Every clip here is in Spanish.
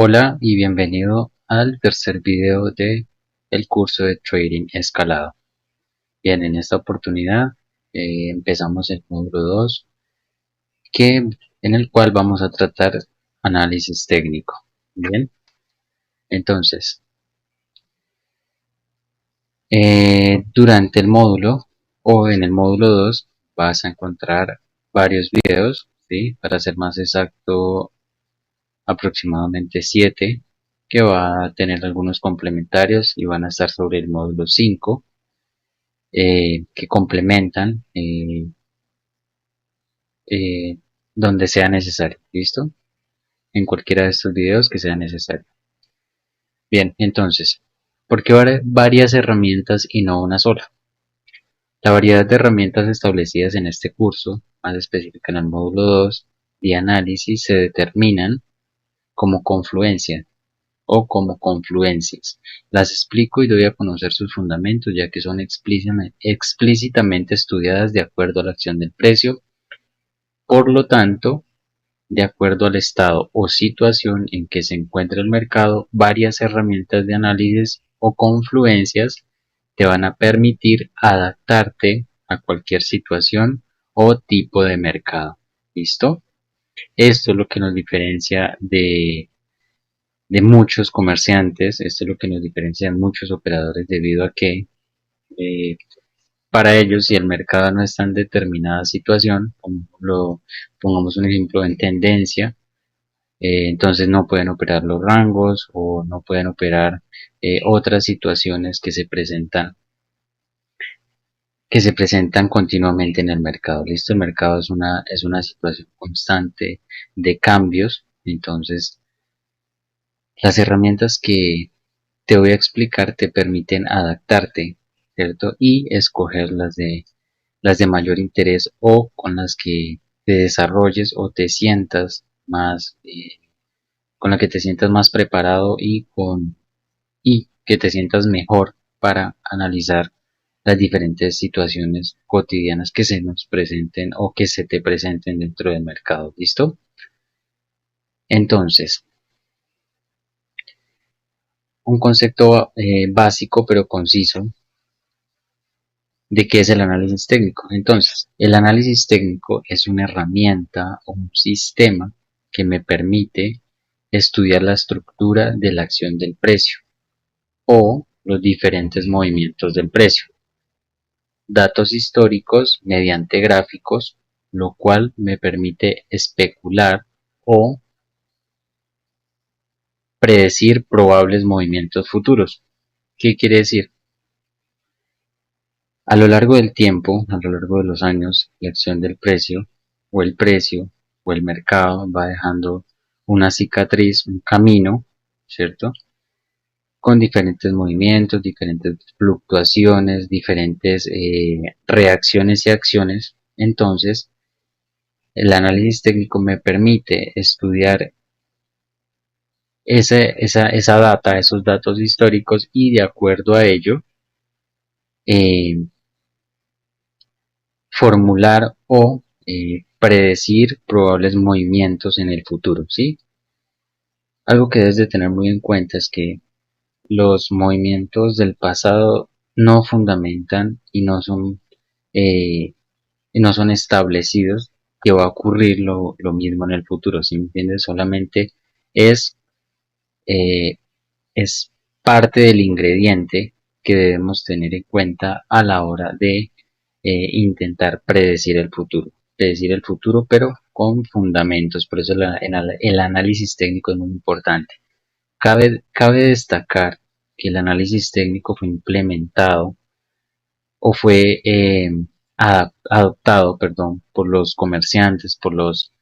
Hola y bienvenido al tercer video de el curso de Trading Escalado. Bien, en esta oportunidad empezamos el módulo 2 en el cual vamos a tratar análisis técnico. Bien, entonces, durante el módulo o en el módulo 2 vas a encontrar varios videos, ¿sí? Para ser más exacto, aproximadamente 7, que va a tener algunos complementarios y van a estar sobre el módulo 5, que complementan eh, donde sea necesario. ¿Listo? En cualquiera de estos videos que sea necesario. Bien, entonces, ¿por qué varias herramientas y no una sola? La variedad de herramientas establecidas en este curso, más específica en el módulo 2 de análisis, se determinan como confluencia o como confluencias. Las explico y doy a conocer sus fundamentos, ya que son explícitamente estudiadas de acuerdo a la acción del precio. Por lo tanto, de acuerdo al estado o situación en que se encuentra el mercado, varias herramientas de análisis o confluencias te van a permitir adaptarte a cualquier situación o tipo de mercado. ¿Listo? Esto es lo que nos diferencia de muchos comerciantes, esto es lo que nos diferencia de muchos operadores debido a que eh, para ellos, si el mercado no está en determinada situación, pongamos un ejemplo en tendencia, entonces no pueden operar los rangos o no pueden operar otras situaciones que se presentan continuamente en el mercado. Listo, el mercado es una situación constante de cambios, entonces las herramientas que te voy a explicar te permiten adaptarte, ¿cierto? Y escoger las de mayor interés o con las que te desarrolles o te sientas más, con la que te sientas más preparado y que te sientas mejor para analizar las diferentes situaciones cotidianas que se nos presenten o que se te presenten dentro del mercado. ¿Listo? Entonces, un concepto básico pero conciso de qué es el análisis técnico. Entonces, el análisis técnico es una herramienta o un sistema que me permite estudiar la estructura de la acción del precio o los diferentes movimientos del precio, datos históricos mediante gráficos, lo cual me permite especular o predecir probables movimientos futuros. ¿Qué quiere decir? A lo largo del tiempo, a lo largo de los años, la acción del precio o el mercado va dejando una cicatriz, un camino, ¿cierto? Con diferentes movimientos, diferentes fluctuaciones, diferentes reacciones y acciones. Entonces, el análisis técnico me permite estudiar esa data, esos datos históricos y de acuerdo a ello, eh, formular o predecir probables movimientos en el futuro, ¿sí? Algo que debes de tener muy en cuenta es que los movimientos del pasado no fundamentan eh, y no son establecidos que va a ocurrir lo mismo en el futuro, ¿sí me entiendes? Solamente es, eh, es parte del ingrediente que debemos tener en cuenta a la hora de intentar predecir el futuro, pero con fundamentos. Por eso el análisis técnico es muy importante. Cabe destacar que el análisis técnico fue implementado o fue adoptado, perdón, por los comerciantes, por los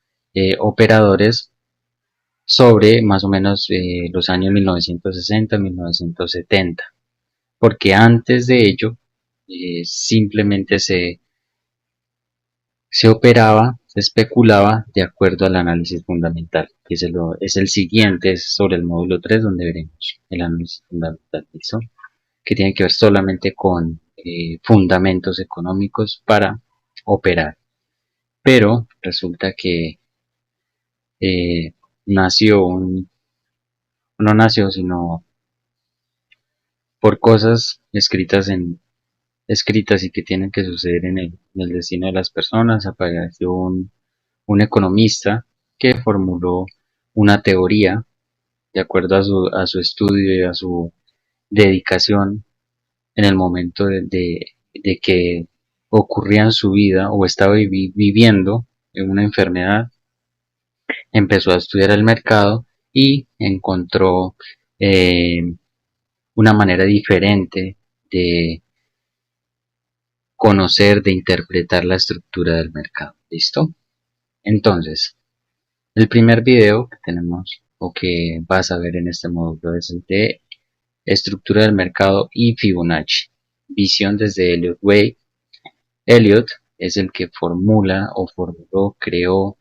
operadores sobre más o menos los años 1960-1970, porque antes de ello simplemente se operaba, se especulaba de acuerdo al análisis fundamental, que es el siguiente, es sobre el módulo 3 donde veremos el análisis fundamental, ¿listo? Que tiene que ver solamente con fundamentos económicos para operar. Pero resulta que eh, nació no nació, sino por cosas escritas y que tienen que suceder en el destino de las personas. Apareció un economista que formuló una teoría de acuerdo a su estudio y a su dedicación en el momento de que ocurría en su vida o estaba viviendo en una enfermedad. Empezó a estudiar el mercado y encontró eh, una manera diferente de conocer, de interpretar la estructura del mercado. ¿Listo? Entonces, el primer video que tenemos o que vas a ver en este módulo es el de estructura del mercado y Fibonacci. Visión desde Elliott Wave. Elliott es el que formula o formuló, creó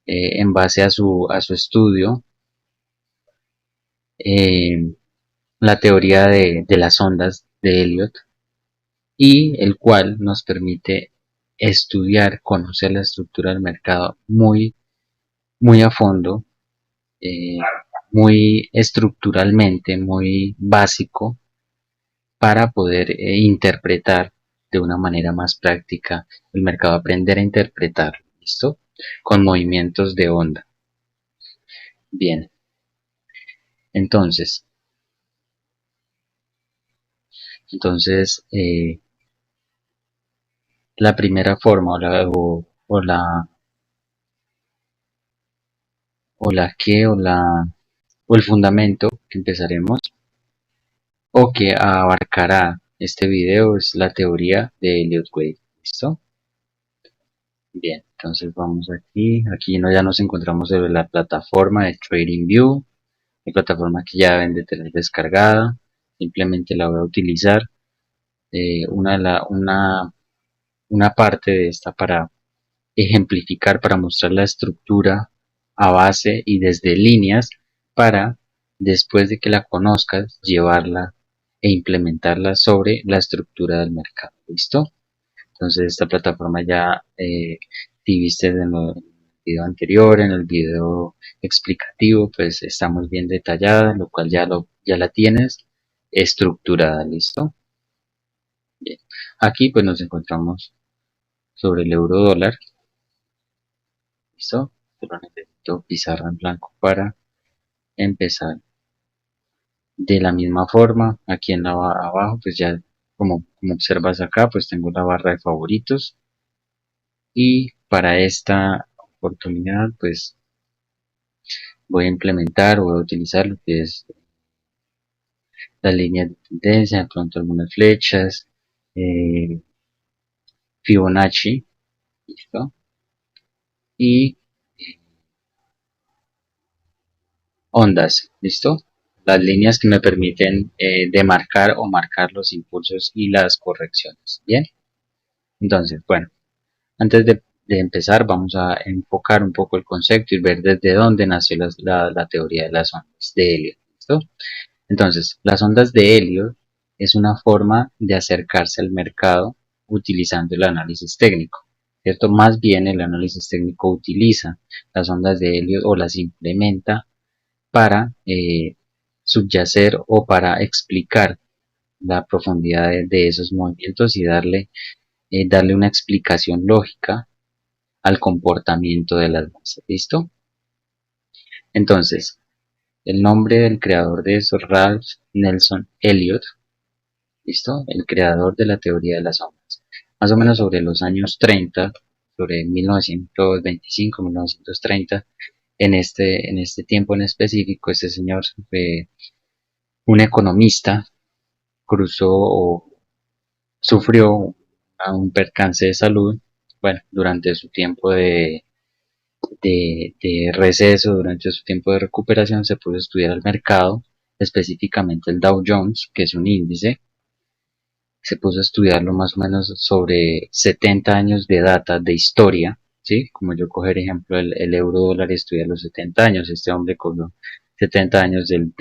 en base a su estudio eh, la teoría de las ondas de Elliott, y el cual nos permite estudiar, conocer la estructura del mercado muy a fondo, eh, muy estructuralmente, muy básico, para poder interpretar de una manera más práctica el mercado, aprender a interpretar, ¿listo? Con movimientos de onda. Bien, entonces, la primera forma o el fundamento que empezaremos o que abarcará este video es la teoría de Elliott Wave. ¿Listo? Bien, entonces vamos aquí ya nos encontramos sobre la plataforma de TradingView, la plataforma que ya deben de tener descargada. Simplemente la voy a utilizar una parte de esta para ejemplificar, para mostrar la estructura a base y desde líneas, para después de que la conozcas llevarla e implementarla sobre la estructura del mercado. ¿Listo? Entonces esta plataforma ya, si viste en el video anterior, en el video explicativo, pues está muy bien detallada, lo cual ya la tienes estructurada. ¿Listo? Bien. Aquí pues nos encontramos sobre el euro dólar. ¿Listo? Solo necesito pizarra en blanco para empezar. De la misma forma, aquí en abajo, pues ya como observas acá, pues tengo la barra de favoritos. Y para esta oportunidad, pues voy a implementar o voy a utilizar lo que es la línea de tendencia, de pronto algunas flechas, eh, Fibonacci, ¿listo? Y ondas, ¿listo? Las líneas que me permiten demarcar o marcar los impulsos y las correcciones. Bien, entonces, bueno, antes de empezar vamos a enfocar un poco el concepto y ver desde dónde nació la teoría de las ondas de Elliot. ¿Listo? Entonces, las ondas de Elliot es una forma de acercarse al mercado utilizando el análisis técnico. ¿Cierto? Más bien el análisis técnico utiliza las ondas de Elliot o las implementa para subyacer o para explicar la profundidad de esos movimientos y darle una explicación lógica al comportamiento de las masas. ¿Listo? Entonces, el nombre del creador de eso, Ralph Nelson Elliott, ¿listo? El creador de la teoría de las ondas. Más o menos sobre los años 30, sobre 1925-1930, en este tiempo en específico, este señor fue un economista, cruzó o sufrió a un percance de salud, bueno, durante su tiempo de receso, durante su tiempo de recuperación, se pudo estudiar el mercado, específicamente el Dow Jones, que es un índice. Se puso a estudiarlo más o menos sobre 70 años de data, de historia, ¿sí? Como yo coger ejemplo el euro dólar y estudiar los 70 años, este hombre cogió 70 años del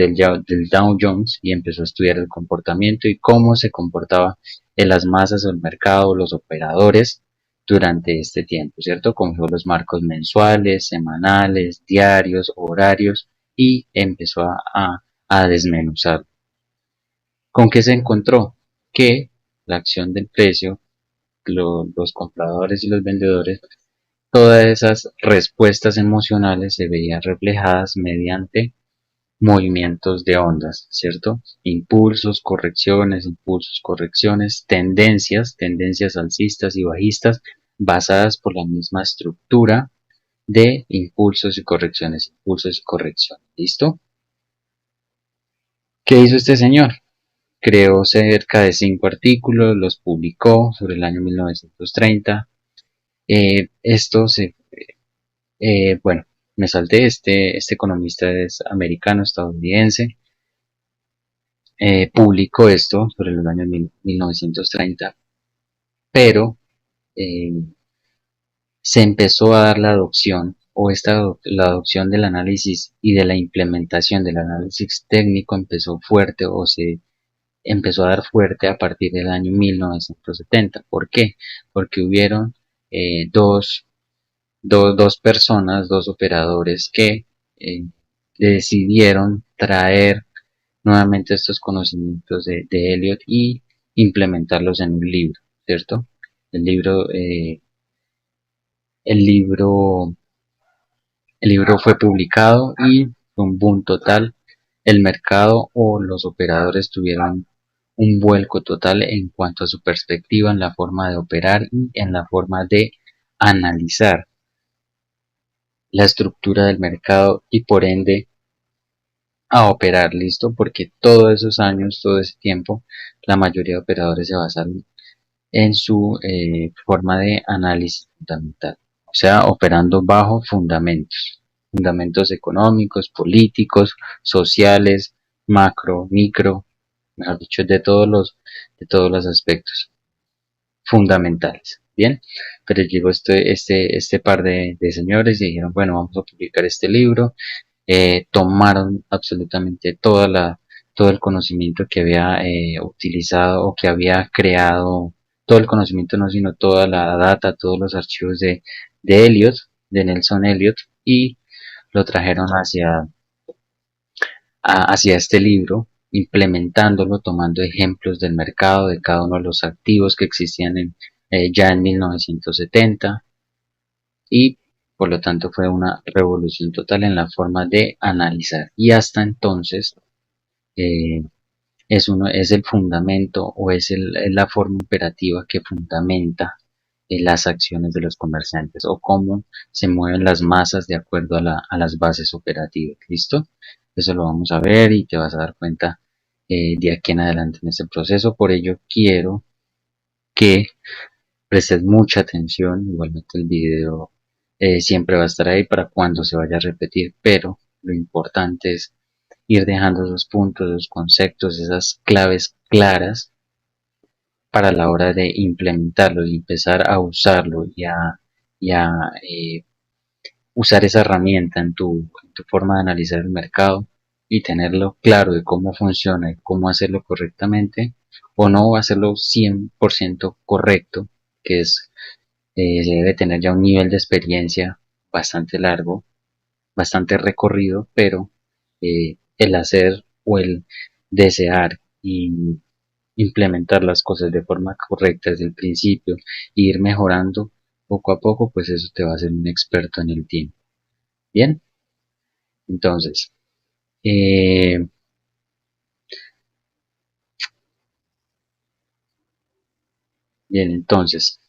Dow Jones y empezó a estudiar el comportamiento y cómo se comportaba en las masas o el mercado, los operadores durante este tiempo, ¿cierto? Cogió los marcos mensuales, semanales, diarios, horarios y empezó a desmenuzar. ¿Con qué se encontró? Que la acción del precio, los compradores y los vendedores, todas esas respuestas emocionales se veían reflejadas mediante movimientos de ondas, ¿cierto? Impulsos, correcciones, tendencias alcistas y bajistas basadas por la misma estructura de impulsos y correcciones. ¿Listo? ¿Qué hizo este señor? Creó cerca de 5 artículos, los publicó sobre el año 1930. Esto se, bueno, me salté, este economista es americano, estadounidense, publicó esto sobre los años 1930, pero eh, se empezó a dar la adopción la adopción del análisis y de la implementación del análisis técnico empezó fuerte o se empezó a dar fuerte a partir del año 1970. ¿Por qué? Porque hubieron dos personas, dos operadores que eh, decidieron traer nuevamente estos conocimientos de Eliot y implementarlos en un libro, ¿cierto? El libro, eh, el libro, el libro fue publicado y fue un boom total. El mercado o los operadores tuvieron un vuelco total en cuanto a su perspectiva en la forma de operar y en la forma de analizar la estructura del mercado y por ende a operar, listo, porque todos esos años, todo ese tiempo, la mayoría de operadores se basaron en su forma de análisis fundamental, o sea, operando bajo fundamentos económicos, políticos, sociales, macro, micro, mejor dicho, de todos los aspectos fundamentales. Bien, pero llegó este par de señores y dijeron, bueno, vamos a publicar este libro. Tomaron absolutamente todo el conocimiento que había utilizado o que había creado, todo el conocimiento no, sino toda la data, todos los archivos de Eliot, de Nelson Eliot, y lo trajeron hacia este libro, implementándolo, tomando ejemplos del mercado, de cada uno de los activos que existían ya en 1970 y por lo tanto fue una revolución total en la forma de analizar. Y hasta entonces eh, es el fundamento o es la forma operativa que fundamenta las acciones de los comerciantes o cómo se mueven las masas de acuerdo a las bases operativas. ¿Listo? Eso lo vamos a ver y te vas a dar cuenta de aquí en adelante en este proceso. Por ello quiero que prestes mucha atención. Igualmente el video siempre va a estar ahí para cuando se vaya a repetir, pero lo importante es ir dejando esos puntos, esos conceptos, esas claves claras para la hora de implementarlo y empezar a usarlo y a usar esa herramienta en tu forma de analizar el mercado y tenerlo claro de cómo funciona y cómo hacerlo correctamente o no hacerlo 100% correcto, que es se debe tener ya un nivel de experiencia bastante largo, bastante recorrido, pero el hacer o el desear y implementar las cosas de forma correcta desde el principio e ir mejorando poco a poco, pues eso te va a hacer un experto en el tiempo. Bien, entonces, eh,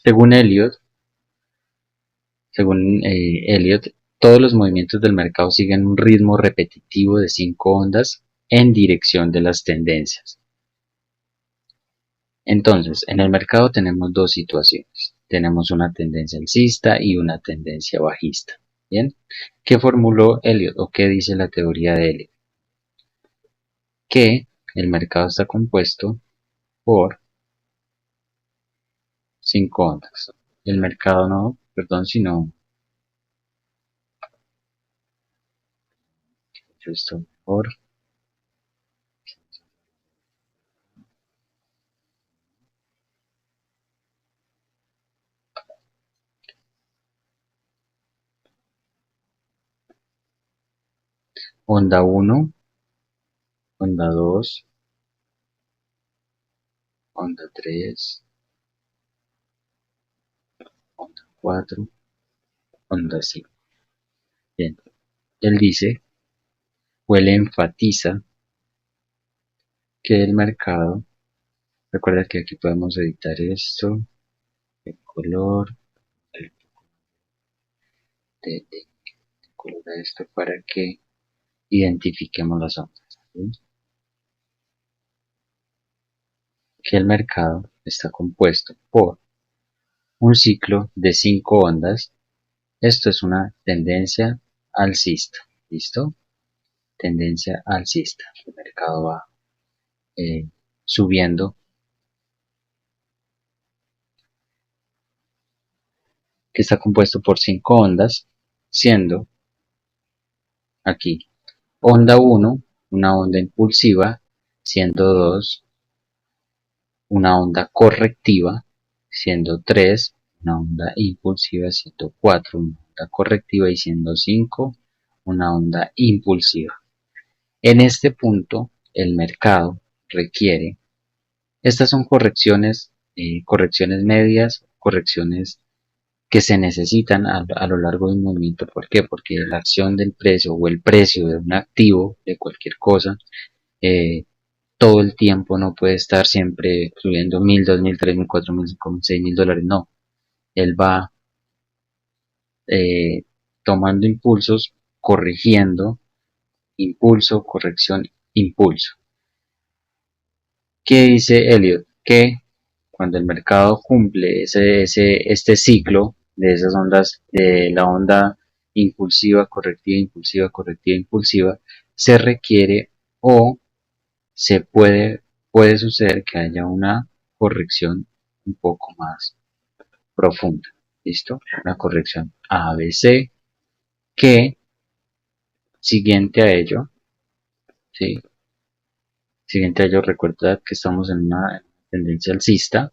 según Elliot, todos los movimientos del mercado siguen un ritmo repetitivo de 5 ondas en dirección de las tendencias. Entonces, en el mercado tenemos dos situaciones. Tenemos una tendencia alcista y una tendencia bajista. Bien, ¿qué formuló Elliot o qué dice la teoría de Elliot? Que el mercado está compuesto por 5 ondas. El mercado no, perdón, sino esto mejor. onda 1, onda 2, onda 3, onda 4, onda 5. Bien, él dice, o él enfatiza que el mercado, recuerda que aquí podemos editar esto, el color, el de color a esto para que identifiquemos las ondas. ¿Sí? Que el mercado está compuesto por un ciclo de 5 ondas. Esto es una tendencia alcista. ¿Listo? Tendencia alcista. El mercado va subiendo, que está compuesto por 5 ondas, siendo aquí onda 1 una onda impulsiva, siendo 2 una onda correctiva, siendo 3 una onda impulsiva, siendo 4 una onda correctiva y siendo 5 una onda impulsiva. En este punto, el mercado requiere, estas son correcciones, correcciones medias, correcciones que se necesitan a lo largo de un movimiento. ¿Por qué? Porque la acción del precio o el precio de un activo, de cualquier cosa, eh, todo el tiempo no puede estar siempre subiendo 1000, 2000, 3000, 4000, 5000, 6000 dólares. No, él va eh, tomando impulsos, corrigiendo, impulso, corrección, impulso. ¿Qué dice Elliot? Que cuando el mercado cumple este ciclo de esas ondas, de la onda impulsiva, correctiva, impulsiva, correctiva, impulsiva, se requiere o se puede suceder que haya una corrección un poco más profunda. ¿Listo? Una corrección ABC que, siguiente a ello, ¿sí? Siguiente a ello, recuerda que estamos en una tendencia alcista.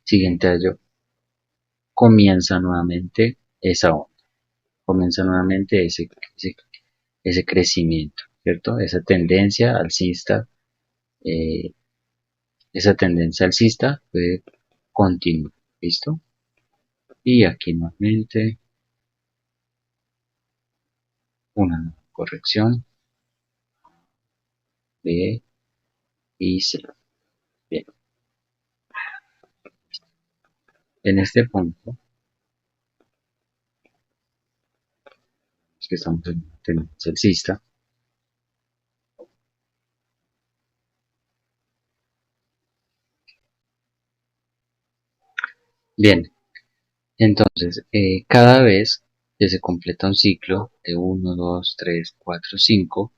Siguiente a ello, comienza nuevamente esa onda. Comienza nuevamente ese crecimiento, ¿cierto? Eh, esa tendencia alcista puede continuar, ¿listo? Y aquí nuevamente una nueva corrección B y C. Bien, en este punto es que estamos en tendencia alcista. Bien, entonces cada vez que se completa un ciclo de 1, 2, 3, 4, 5,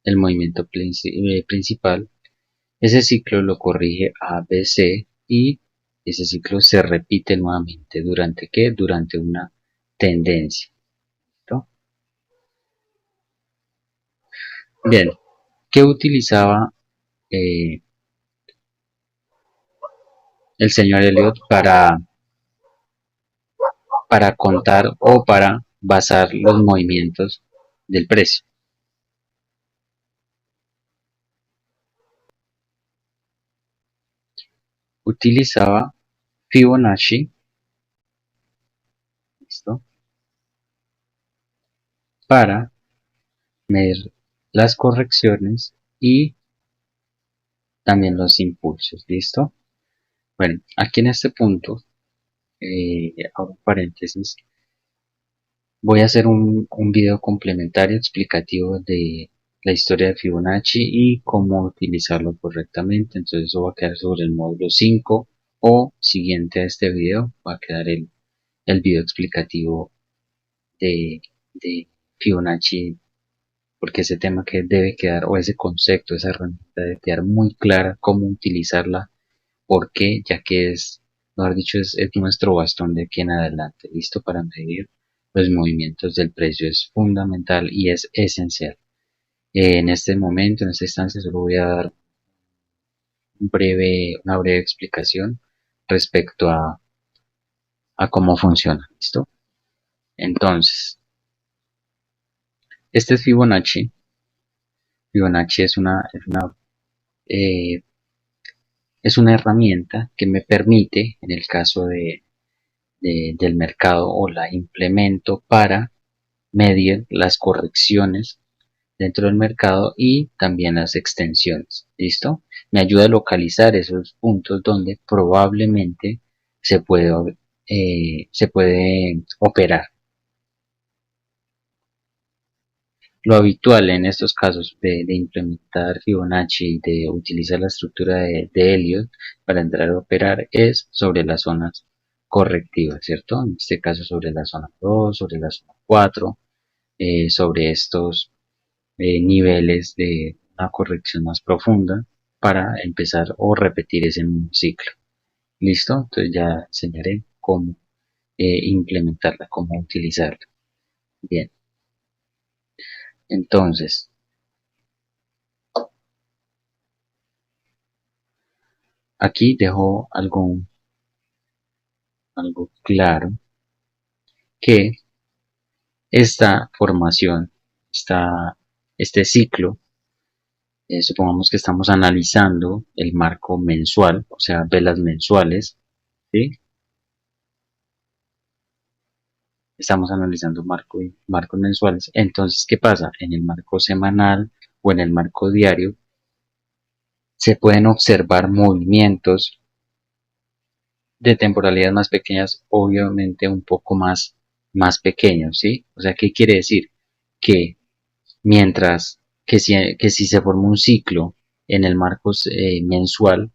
el movimiento principal, ese ciclo lo corrige A, B, C y ese ciclo se repite nuevamente. ¿Durante qué? Durante una tendencia. ¿No? Bien, ¿qué utilizaba eh, el señor Elliot para contar o para basar los movimientos del precio? Utilizaba Fibonacci, ¿listo? Para medir las correcciones y también los impulsos, ¿listo? Bueno, aquí en este punto, abro paréntesis, voy a hacer un video complementario explicativo de la historia de Fibonacci y cómo utilizarlo correctamente. Entonces eso va a quedar sobre el módulo 5 o siguiente a este video va a quedar el video explicativo de Fibonacci, porque ese tema que debe quedar, o ese concepto, esa herramienta debe quedar muy clara cómo utilizarla, porque ya que es, mejor dicho, es nuestro bastón de aquí en adelante, listo para medir los movimientos del precio. Es fundamental y es esencial. En este momento, en esta instancia, solo voy a dar una breve explicación respecto a cómo funciona, ¿listo? Entonces, Este es Fibonacci. Fibonacci eh, es una herramienta que me permite, en el caso del mercado, o la implemento para medir las correcciones dentro del mercado y también las extensiones. ¿Listo? Me ayuda a localizar esos puntos donde probablemente se puede operar. Lo habitual en estos casos de implementar Fibonacci y de utilizar la estructura de Elliott para entrar a operar es sobre las zonas correctivas, ¿cierto? En este caso sobre la zona 2, sobre la zona 4, sobre estos niveles de una corrección más profunda para empezar o repetir ese mismo ciclo. ¿Listo? Entonces ya enseñaré cómo implementarla, cómo utilizarla. Bien, entonces aquí dejo algo claro, que esta formación, este ciclo, supongamos que estamos analizando el marco mensual, o sea, velas mensuales, ¿sí? Estamos analizando marcos mensuales. Entonces, ¿qué pasa? En el marco semanal o en el marco diario se pueden observar movimientos de temporalidades más pequeñas, obviamente un poco más pequeños, ¿sí? O sea, ¿qué quiere decir? Que mientras que si se forma un ciclo en el marco mensual,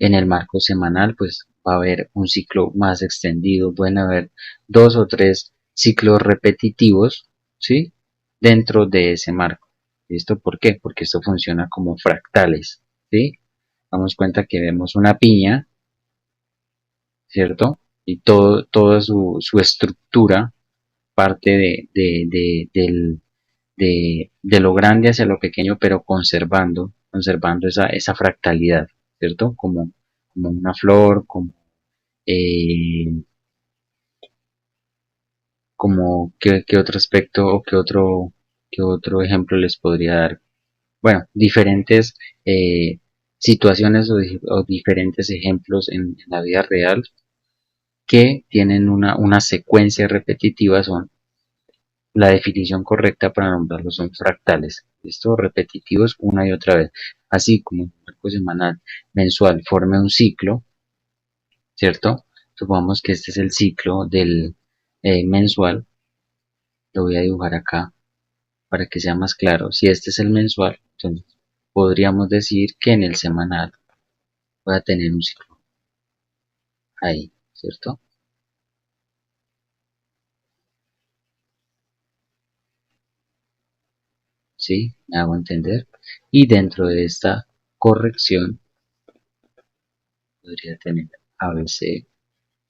en el marco semanal, pues va a haber un ciclo más extendido, pueden haber 2 o 3 ciclos repetitivos, ¿sí? Dentro de ese marco. ¿Esto por qué? Porque esto funciona como fractales, ¿sí? Damos cuenta que vemos una piña, ¿cierto? Y toda su estructura parte de lo grande hacia lo pequeño, pero conservando esa fractalidad, ¿cierto? Como una flor, eh, como qué otro aspecto o qué otro ejemplo les podría dar. Bueno, diferentes situaciones o diferentes ejemplos en la vida real que tienen una secuencia repetitiva son la definición correcta para nombrarlos son fractales. Estos repetitivos una y otra vez. Así como un marco semanal, mensual, forme un ciclo, ¿cierto? Supongamos que este es el ciclo del mensual. Lo voy a dibujar acá para que sea más claro. Si este es el mensual, entonces podríamos decir que en el semanal voy a tener un ciclo ahí, ¿cierto? ¿Sí? Me hago entender. Y dentro de esta corrección podría tener ABC,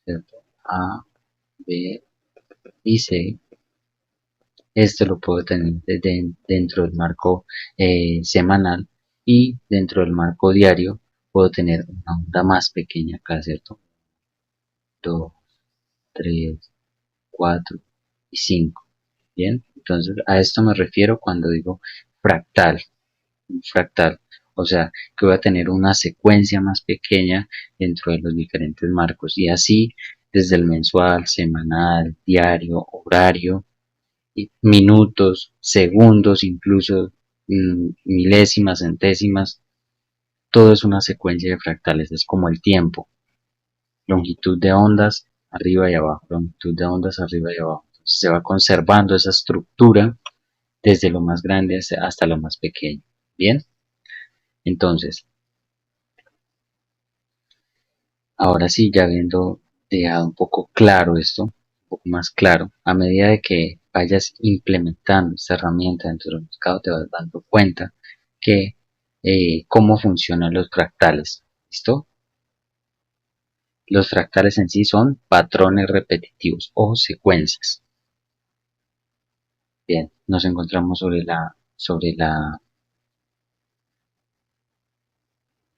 ¿cierto? A, B y C. Esto lo puedo tener dentro del marco semanal, y dentro del marco diario puedo tener una onda más pequeña acá, ¿cierto? 2, 3, 4 y 5. Bien, entonces a esto me refiero cuando digo fractal, un fractal. O sea, que voy a tener una secuencia más pequeña dentro de los diferentes marcos, y así desde el mensual, semanal, diario, horario, minutos, segundos, incluso milésimas, centésimas, todo es una secuencia de fractales, es como el tiempo, longitud de ondas arriba y abajo, longitud de ondas arriba y abajo. Entonces se va conservando esa estructura desde lo más grande hasta lo más pequeño. Bien, entonces, ahora sí, ya habiendo dejado un poco claro esto, un poco más claro, a medida de que vayas implementando esta herramienta dentro del mercado, te vas dando cuenta que cómo funcionan los fractales. ¿Listo? Los fractales en sí son patrones repetitivos o secuencias. Bien, nos encontramos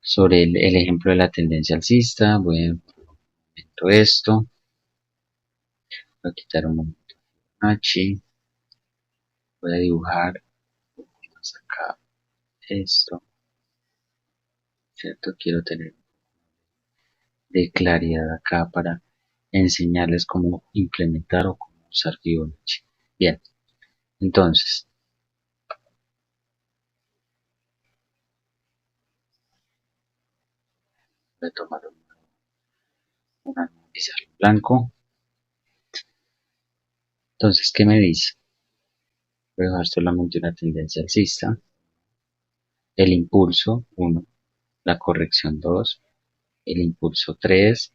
sobre el ejemplo de la tendencia alcista. Voy a poner esto, voy a quitar un momento H. Voy a dibujar más acá esto, ¿cierto? Quiero tener de claridad acá para enseñarles cómo implementar o cómo usar Fibonacci. Bien, entonces, voy a tomar una pizarra en blanco. Entonces, ¿qué me dice? Voy a dejar solamente una tendencia alcista, el impulso 1, la corrección 2, el impulso 3,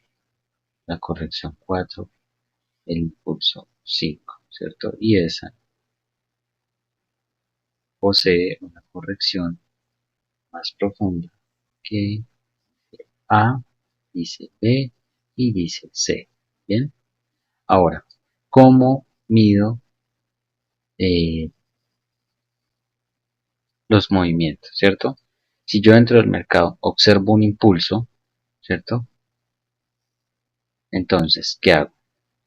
la corrección 4, el impulso 5, ¿cierto? Y esa posee una corrección más profunda que A, dice B y dice C. Bien, ahora, ¿cómo mido eh, los movimientos, ¿cierto? Si yo dentro del mercado observo un impulso, ¿cierto? Entonces, ¿qué hago?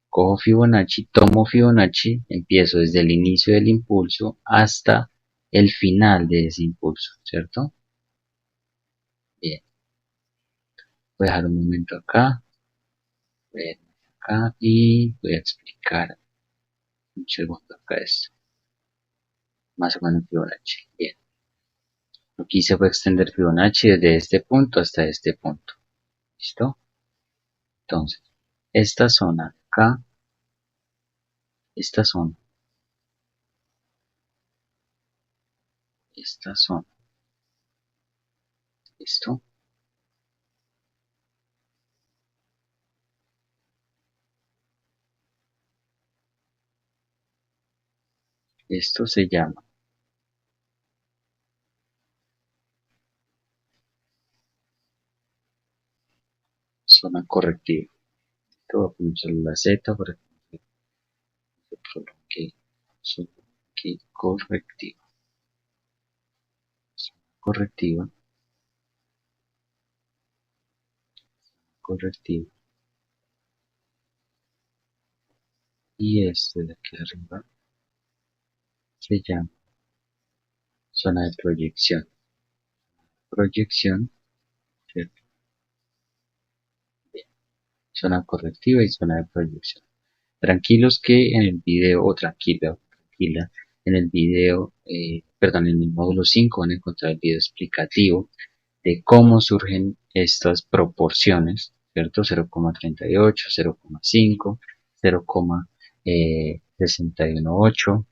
Cojo Fibonacci, tomo Fibonacci, empiezo desde el inicio del impulso hasta el final de ese impulso, ¿cierto? Bien, voy a dejar un momento acá, voy a ir acá y voy a explicar un segundo acá esto, más o menos Fibonacci. Bien, lo que hice fue extender Fibonacci desde este punto hasta este punto, ¿listo? Entonces, esta zona acá, esta zona, esta zona, ¿listo? Esto se llama zona correctiva. Esto voy a poner solo la Z para que se prolongue, correctiva. Zona correctiva, correctiva. Y este de aquí arriba se llama zona de proyección. Proyección, ¿cierto? Bien. Zona correctiva y zona de proyección. Tranquilos que en el video, o tranquila, en el video, perdón, en el módulo 5 van a encontrar el video explicativo de cómo surgen estas proporciones, ¿cierto? 0,38, 0,5, 0,618,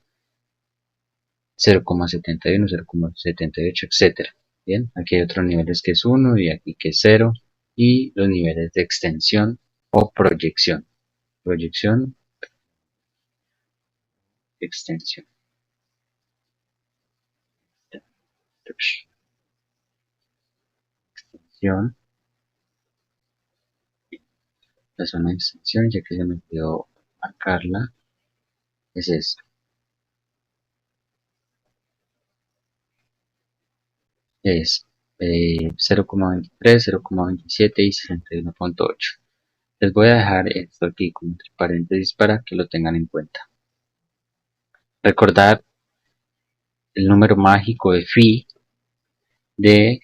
0,71, 0,78, etcétera. Bien, aquí hay otros niveles que es 1 y aquí que es 0 y los niveles de extensión o proyección. Proyección, extensión. Extensión, la zona de extensión, ya que se me olvidó marcarla, es esto. Es 0,23, 0,27 y 61,8. Les voy a dejar esto aquí como entre paréntesis para que lo tengan en cuenta. Recordar el número mágico de Phi de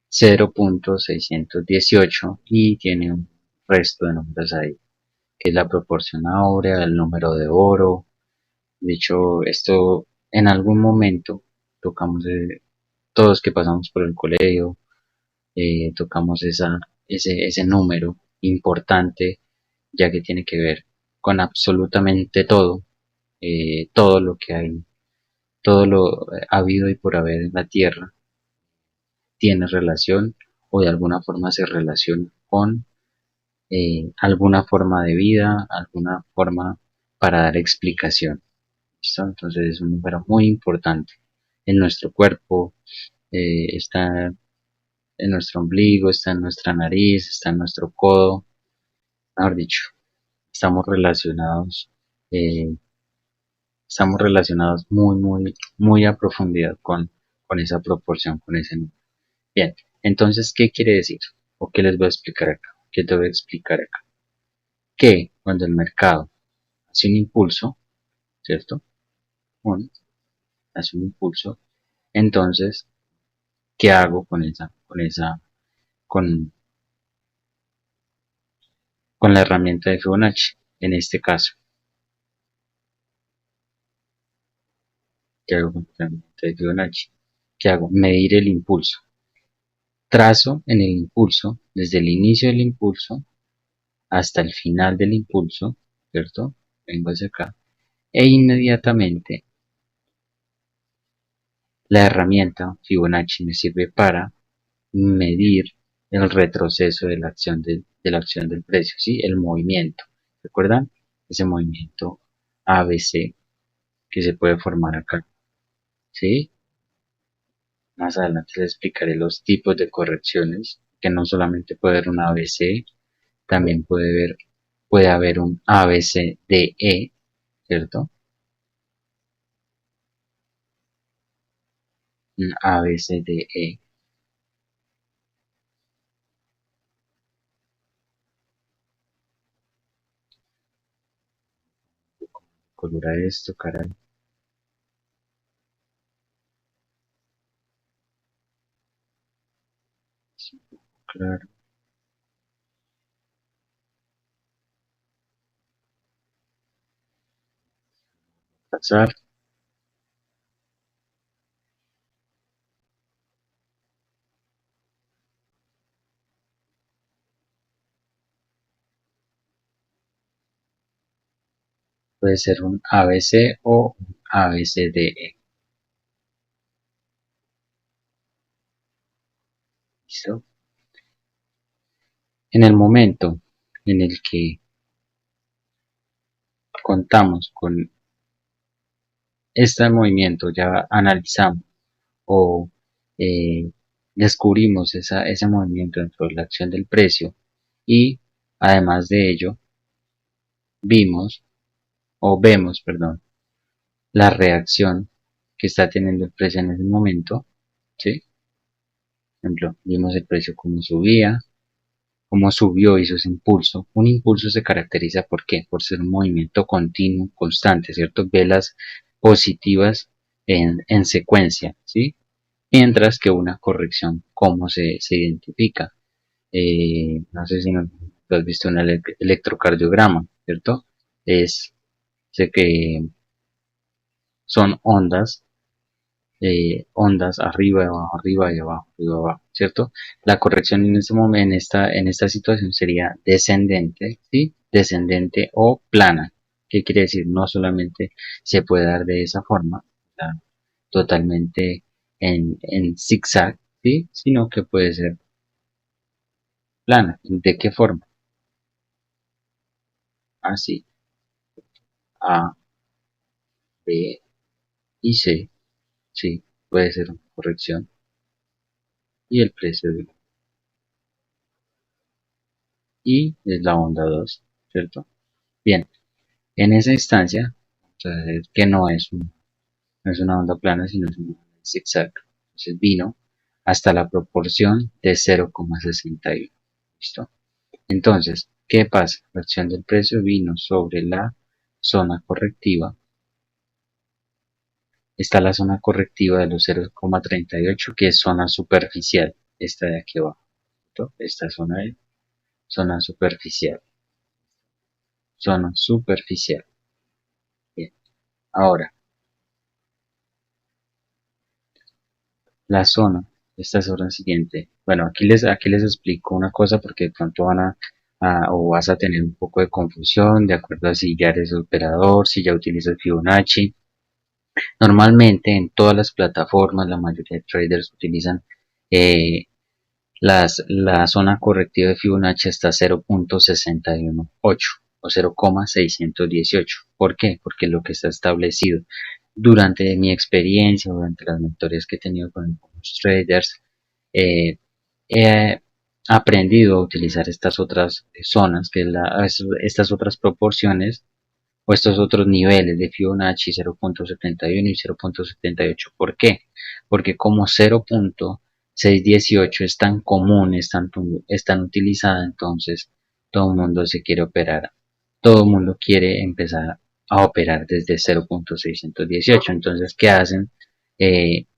0,618 y tiene un resto de números ahí, que es la proporción áurea, el número de oro. De hecho, esto en algún momento tocamos, todos que pasamos por el colegio, tocamos ese número importante, ya que tiene que ver con absolutamente todo, todo lo que hay, todo lo habido y por haber en la Tierra tiene relación o de alguna forma se relaciona con alguna forma de vida, alguna forma para dar explicación. ¿Listo? Entonces es un número muy importante en nuestro cuerpo, está en nuestro ombligo, está en nuestra nariz, está en nuestro codo, mejor dicho, estamos relacionados, eh, estamos relacionados muy a profundidad con esa proporción, con ese número. Bien, entonces, ¿qué quiere decir? ¿O qué les voy a explicar acá? ¿Qué te voy a explicar acá? Que cuando el mercado hace un impulso, ¿cierto? Hace un impulso. Entonces, ¿qué hago con, con la herramienta de Fibonacci? En este caso, ¿qué hago con la herramienta de Fibonacci? ¿Qué hago? Medir el impulso. Trazo en el impulso, desde el inicio del impulso hasta el final del impulso, ¿cierto? Vengo hacia acá. E inmediatamente la herramienta Fibonacci me sirve para medir el retroceso de la acción del precio, ¿sí? El movimiento. ¿Recuerdan? Ese movimiento ABC que se puede formar acá, ¿sí? Más adelante les explicaré los tipos de correcciones, que no solamente puede haber un ABC, también puede haber un ABCDE, ¿cierto? Un ABCDE. Colorar esto, caray. Claro. Pasar. Puede ser un ABC o un ABCDE. ¿Listo? En el momento en el que contamos con este movimiento, ya analizamos o eh, descubrimos ese movimiento dentro de la acción del precio y además de ello vimos vemos, perdón, la reacción que está teniendo el precio en ese momento, ¿sí? Por ejemplo, vimos el precio como subía, cómo subió, hizo ese impulso. Un impulso se caracteriza ¿por qué? Por ser un movimiento continuo, constante, ¿cierto? Velas positivas en secuencia, ¿sí? Mientras que una corrección, ¿cómo se identifica? No sé si no, has visto un electrocardiograma, ¿cierto? Es, sé que son ondas arriba y abajo, arriba y abajo, ¿cierto? La corrección en este momento, en esta situación sería descendente, ¿sí? Descendente o plana. ¿Qué quiere decir? No solamente se puede dar de esa forma, totalmente en zigzag, ¿sí? Sino que puede ser plana. ¿De qué forma? Así, A, B y C, ¿sí? Puede ser una corrección y el precio de y es la onda 2, ¿cierto? Bien, en esa instancia, entonces, que no es una onda plana, sino es un zigzag. Entonces vino hasta la proporción de 0,61. ¿Listo? Entonces, ¿qué pasa? La acción del precio vino sobre la zona correctiva. Está la zona correctiva de los 0,38, que es zona superficial. Esta de aquí abajo. ¿Listo? Esta zona es zona superficial. Zona superficial. Bien. Ahora, la zona, esta zona siguiente. Bueno, aquí les explico una cosa porque de pronto o vas a tener un poco de confusión de acuerdo a si ya eres operador, si ya utilizas Fibonacci. Normalmente en todas las plataformas, la mayoría de traders utilizan eh, la zona correctiva de Fibonacci hasta 0,618 o 0,618. ¿Por qué? Porque es lo que está establecido. Durante mi experiencia, durante las mentorías que he tenido con algunos traders, eh, he aprendido a utilizar estas otras zonas, estas otras proporciones o estos otros niveles de Fibonacci 0,71 y 0,78. ¿Por qué? Porque como 0,618 es tan común, es tan utilizada, entonces todo el mundo se quiere operar, todo el mundo quiere empezar a operar desde 0.618. Entonces, ¿qué hacen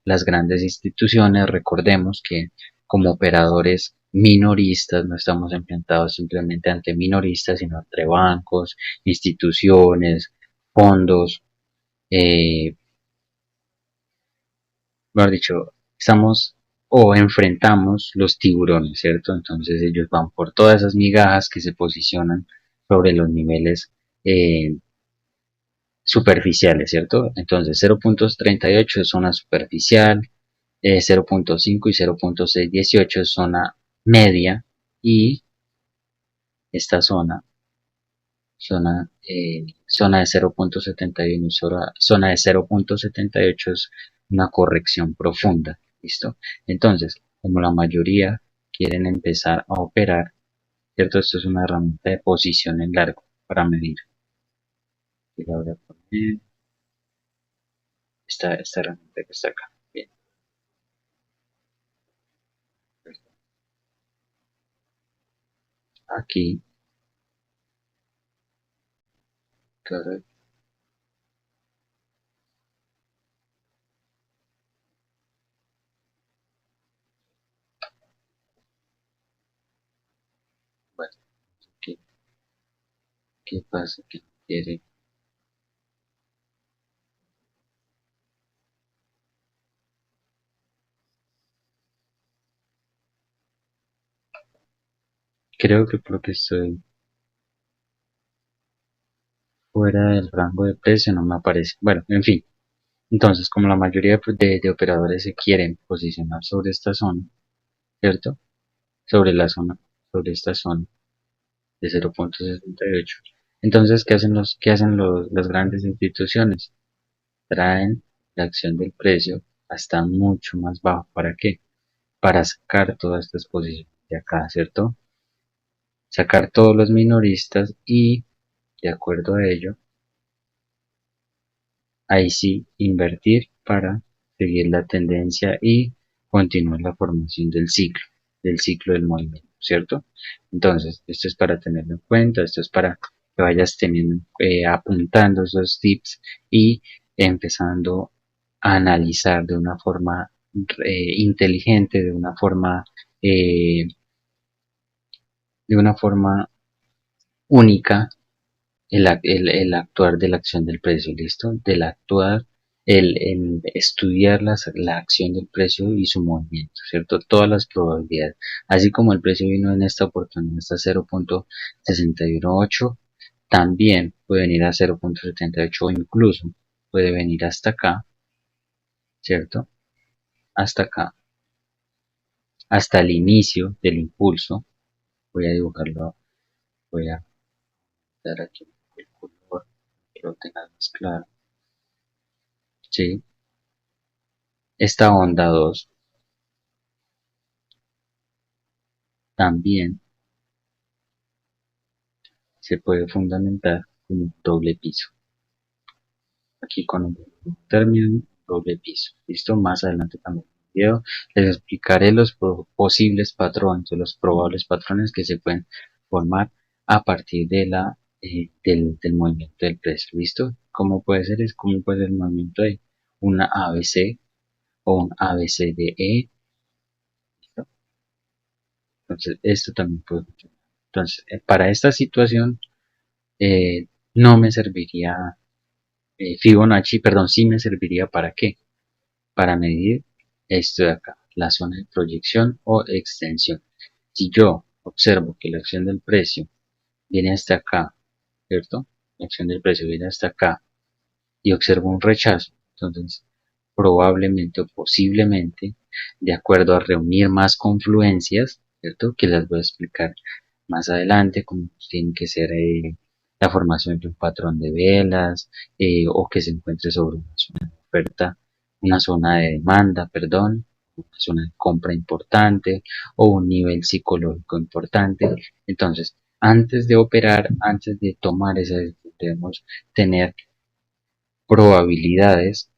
las grandes instituciones? Recordemos que como operadores minoristas no estamos enfrentados simplemente ante minoristas, sino entre bancos, instituciones, fondos, eh, mejor dicho, estamos o enfrentamos los tiburones, ¿cierto? Entonces ellos van por todas esas migajas que se posicionan sobre los niveles eh, superficiales, ¿cierto? Entonces 0.38 es zona superficial, 0.5 y 0.618 es zona media y esta zona de 0.71 y zona de 0.78 es una corrección profunda, ¿listo? Entonces, como la mayoría quieren empezar a operar, ¿cierto? Esto es una herramienta de posición en largo para medir. Y la voy a poner esta herramienta que está acá. Bien. Aquí, claro, bueno, ¿qué, qué pasa? Que quiere, creo que porque estoy fuera del rango de precio no me aparece. Bueno, en fin. Entonces, como la mayoría de operadores se quieren posicionar sobre esta zona, ¿cierto? Sobre la zona, sobre esta zona de 0.68. Entonces, qué hacen las grandes instituciones? Traen la acción del precio hasta mucho más bajo. ¿Para qué? Para sacar todas estas posiciones de acá, ¿cierto? Sacar todos los minoristas y, de acuerdo a ello, ahí sí invertir para seguir la tendencia y continuar la formación del ciclo del movimiento, ¿cierto? Entonces, esto es para tenerlo en cuenta, esto es para que vayas teniendo, apuntando esos tips y empezando a analizar inteligente, eh, de una forma única el actuar de la acción del precio, ¿listo? Del actuar, el estudiar la acción del precio y su movimiento, ¿cierto? Todas las probabilidades. Así como el precio vino en esta oportunidad hasta 0.618, también puede venir a 0.78 o incluso puede venir hasta acá, ¿cierto? Hasta acá, hasta el inicio del impulso. Voy a dibujarlo, voy a dar aquí el color, que lo tengas más claro. ¿Sí? Esta onda 2 también se puede fundamentar como un doble piso. Aquí con un término doble piso. ¿Listo? Más adelante también en el video les explicaré los posibles patrones o los probables patrones que se pueden formar a partir del movimiento del precio. ¿Listo? ¿Cómo puede ser? ¿Cómo puede ser el movimiento de una ABC o un ABCDE? ¿Listo? Entonces, esto también puede funcionar. Entonces, para esta situación, no me serviría Fibonacci, perdón, sí me serviría para qué? Para medir esto de acá, la zona de proyección o extensión. Si yo observo que la acción del precio viene hasta acá, ¿cierto? La acción del precio viene hasta acá y observo un rechazo, entonces probablemente o posiblemente, de acuerdo a reunir más confluencias, ¿cierto? Que las voy a explicar más adelante, como tiene que ser la formación de un patrón de velas o que se encuentre sobre una zona de oferta, una zona de demanda, perdón, una zona de compra importante o un nivel psicológico importante. Entonces, antes de operar, antes de tomar esa decisión, debemos tener probabilidades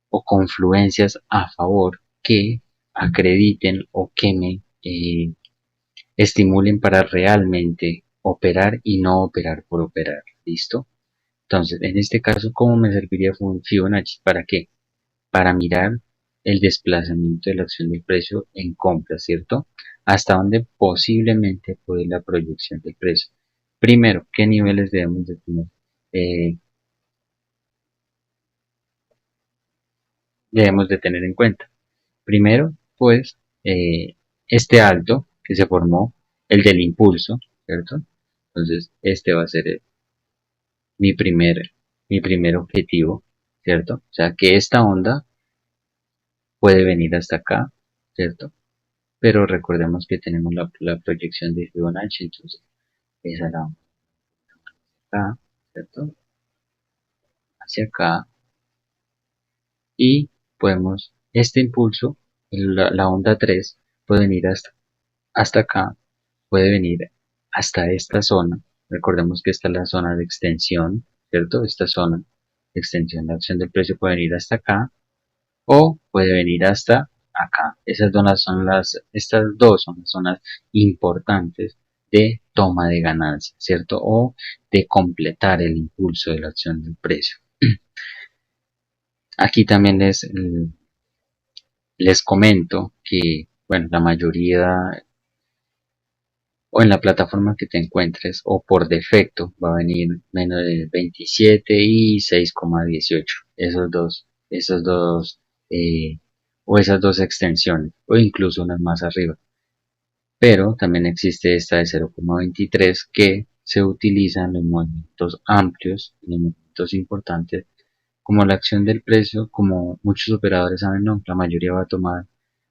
o confluencias a favor que acrediten o que me estimulen para realmente operar y no operar por operar. ¿Listo? Entonces, en este caso, ¿cómo me serviría Fibonacci? ¿Para qué? Para mirar el desplazamiento de la acción del precio en compra, ¿cierto? Hasta dónde posiblemente puede ir la proyección del precio. Primero, ¿qué niveles debemos de tener? Eh, debemos de tener en cuenta. Primero, pues, este alto que se formó, el del impulso, ¿cierto? Entonces, este va a ser mi primer, mi primer objetivo, ¿cierto? O sea, que esta onda puede venir hasta acá, ¿cierto? Pero recordemos que tenemos la proyección de Fibonacci, entonces esa la vamos acá, ¿cierto? Hacia acá y podemos, este impulso, la onda 3 puede venir hasta acá, puede venir hasta esta zona. Recordemos que esta es la zona de extensión, ¿cierto? Esta zona de extensión de acción del precio puede venir hasta acá o puede venir hasta acá. Estas dos son las zonas importantes de toma de ganancias, ¿cierto? O de completar el impulso de la acción del precio. Aquí también les comento que, bueno, la mayoría o en la plataforma que te encuentres o por defecto va a venir menos de 27 y 6,18. Esos dos o esas dos extensiones o incluso unas más arriba. Pero también existe esta de 0,23 que se utiliza en los movimientos amplios, en los movimientos importantes, como la acción del precio, como muchos operadores saben, no, la mayoría va a tomar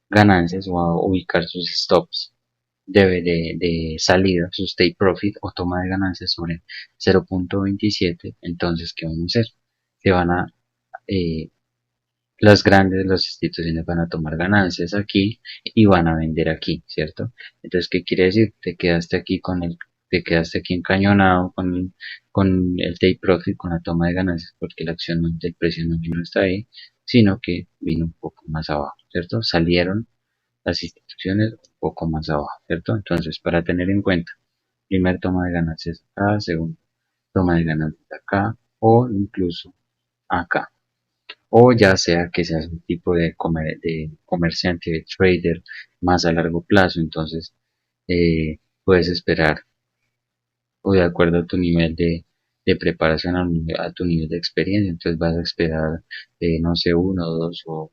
ganancias o a ubicar sus stops de salida, su take profit o toma de ganancias sobre 0,27. Entonces, ¿qué van a hacer? Se van a eh, las instituciones van a tomar ganancias aquí y van a vender aquí, ¿cierto? Entonces, ¿qué quiere decir? Te quedaste aquí encañonado con el take profit, con la toma de ganancias, porque la acción del precio no vino hasta ahí, sino que vino un poco más abajo, ¿cierto? Salieron las instituciones un poco más abajo, ¿cierto? Entonces, para tener en cuenta, primer toma de ganancias acá, segundo toma de ganancias acá, o incluso acá o ya sea que seas un tipo de comerciante, de trader más a largo plazo, entonces puedes esperar o de acuerdo a tu nivel de preparación, a tu nivel de experiencia, entonces vas a esperar, no sé, uno, dos o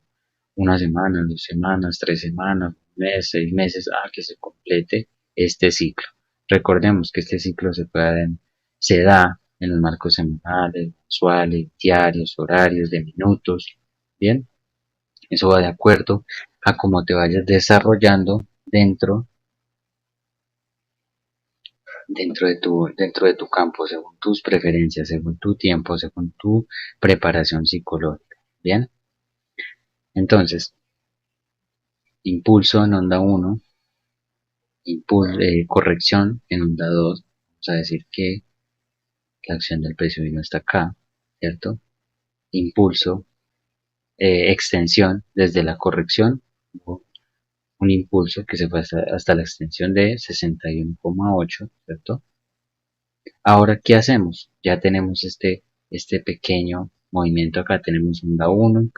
una semana, 2 semanas, 3 semanas, un mes, 6 meses, a que se complete este ciclo. Recordemos que este ciclo se da en los marcos semanales, mensuales, diarios, horarios, de minutos, ¿bien? Eso va de acuerdo a cómo te vayas desarrollando dentro de tu campo, según tus preferencias, según tu tiempo, según tu preparación psicológica. Bien, entonces, impulso en onda uno, corrección en onda 2, vamos a decir que la acción del precio vino hasta acá, ¿cierto? Impulso, extensión desde la corrección, un impulso que se fue hasta la extensión de 61,8, ¿cierto? Ahora, ¿qué hacemos? Ya tenemos este pequeño movimiento acá, tenemos onda 1,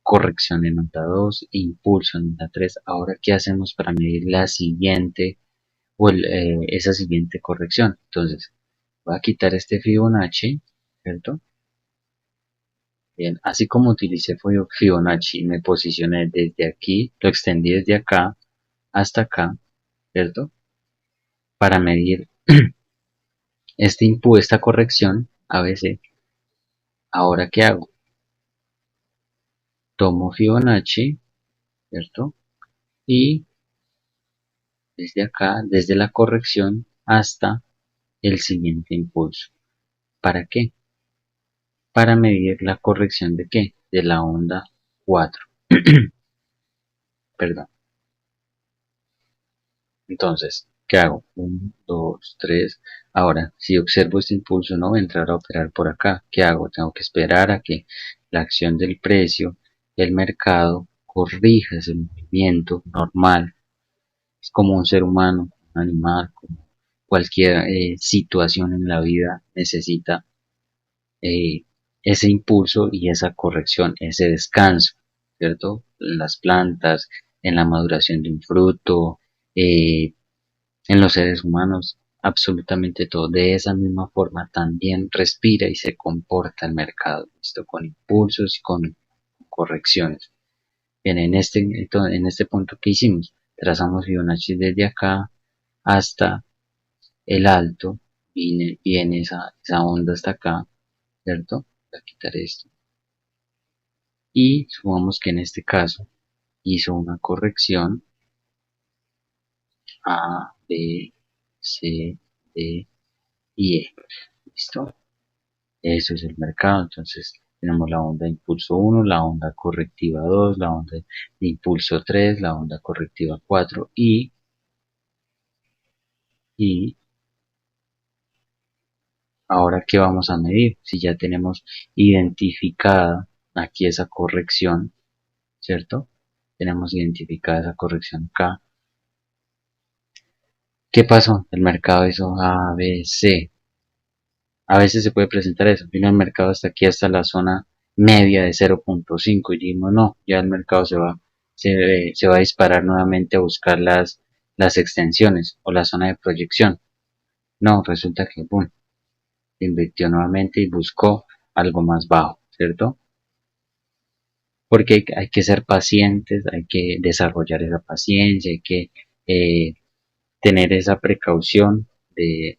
corrección en onda 2, impulso en onda 3. Ahora, ¿qué hacemos para medir la siguiente o esa siguiente corrección? Entonces, voy a quitar este Fibonacci, ¿cierto? Bien, así como utilicé Fibonacci, me posicioné desde aquí, lo extendí desde acá hasta acá, ¿cierto? Para medir esta corrección ABC. Ahora, ¿qué hago? Tomo Fibonacci, ¿cierto? Y desde acá, desde la corrección hasta el siguiente impulso. ¿Para qué? Para medir la corrección de qué? De la onda 4. Perdón. Entonces, ¿qué hago? 1, 2, 3. Ahora, si observo este impulso, no voy a entrar a operar por acá. ¿Qué hago? Tengo que esperar a que la acción del precio, el mercado, corrija ese movimiento normal. Es como un ser humano, un animal, como cualquier situación en la vida necesita ese impulso y esa corrección, ese descanso, ¿cierto? En las plantas, en la maduración de un fruto, en los seres humanos, absolutamente todo. De esa misma forma también respira y se comporta el mercado, ¿listo? Con impulsos y con correcciones. Bien, en este punto que hicimos, trazamos Fibonacci desde acá hasta el alto, viene esa onda hasta acá, ¿cierto? Voy a quitar esto. Y supongamos que en este caso hizo una corrección A, B, C, D y E. ¿Listo? Eso es el mercado. Entonces tenemos la onda de impulso 1, la onda correctiva 2, la onda de impulso 3, la onda correctiva 4 y ahora ¿qué vamos a medir? Si ya tenemos identificada aquí esa corrección, ¿cierto? Tenemos identificada esa corrección acá. ¿Qué pasó? El mercado hizo A, B, C. A veces se puede presentar eso. Vino el mercado hasta aquí, hasta la zona media de 0.5 y dijimos, no, ya el mercado se va a disparar nuevamente a buscar las extensiones o la zona de proyección. No, resulta que, boom, invirtió nuevamente y buscó algo más bajo, ¿cierto? Porque hay que ser pacientes, hay que desarrollar esa paciencia, hay que tener esa precaución de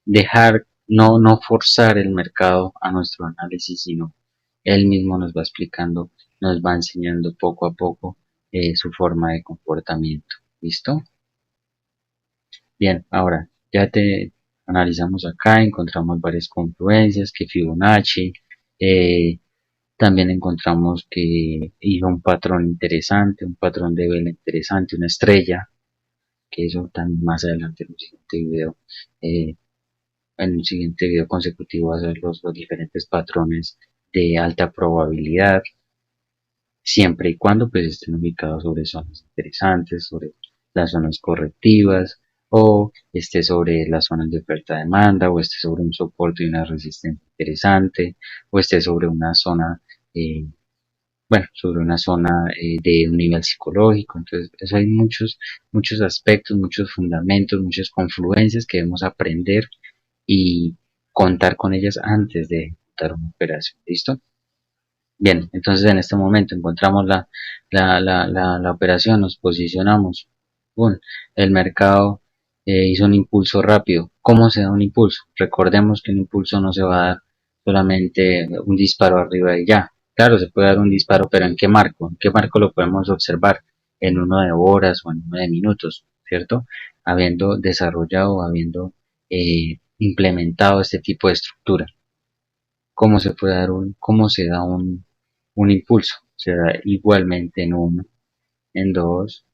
dejar, no forzar el mercado a nuestro análisis, sino él mismo nos va explicando, nos va enseñando poco a poco su forma de comportamiento. ¿Listo? Bien, ahora ya te analizamos acá, encontramos varias confluencias, que Fibonacci, eh, también encontramos que hizo un patrón interesante, un patrón de vela interesante, una estrella, que eso también más adelante en un siguiente video en un siguiente video consecutivo vas a ver los diferentes patrones de alta probabilidad, siempre y cuando pues estén ubicados sobre zonas interesantes, sobre las zonas correctivas, o esté sobre las zonas de oferta-demanda, o esté sobre un soporte y una resistencia interesante, o esté sobre una zona, sobre una zona de un nivel psicológico. Entonces, eso hay muchos aspectos, muchos fundamentos, muchas confluencias que debemos aprender y contar con ellas antes de ejecutar una operación. ¿Listo? Bien, entonces en este momento encontramos la operación, nos posicionamos. Boom, el mercado hizo un impulso rápido. ¿Cómo se da un impulso? Recordemos que un impulso no se va a dar solamente un disparo arriba y ya. Claro, se puede dar un disparo, pero ¿en qué marco? ¿En qué marco lo podemos observar? En uno de horas o en uno de minutos, ¿cierto? Habiendo desarrollado, habiendo implementado este tipo de estructura. ¿Cómo se puede dar cómo se da un impulso? Se da igualmente en 1, en 2,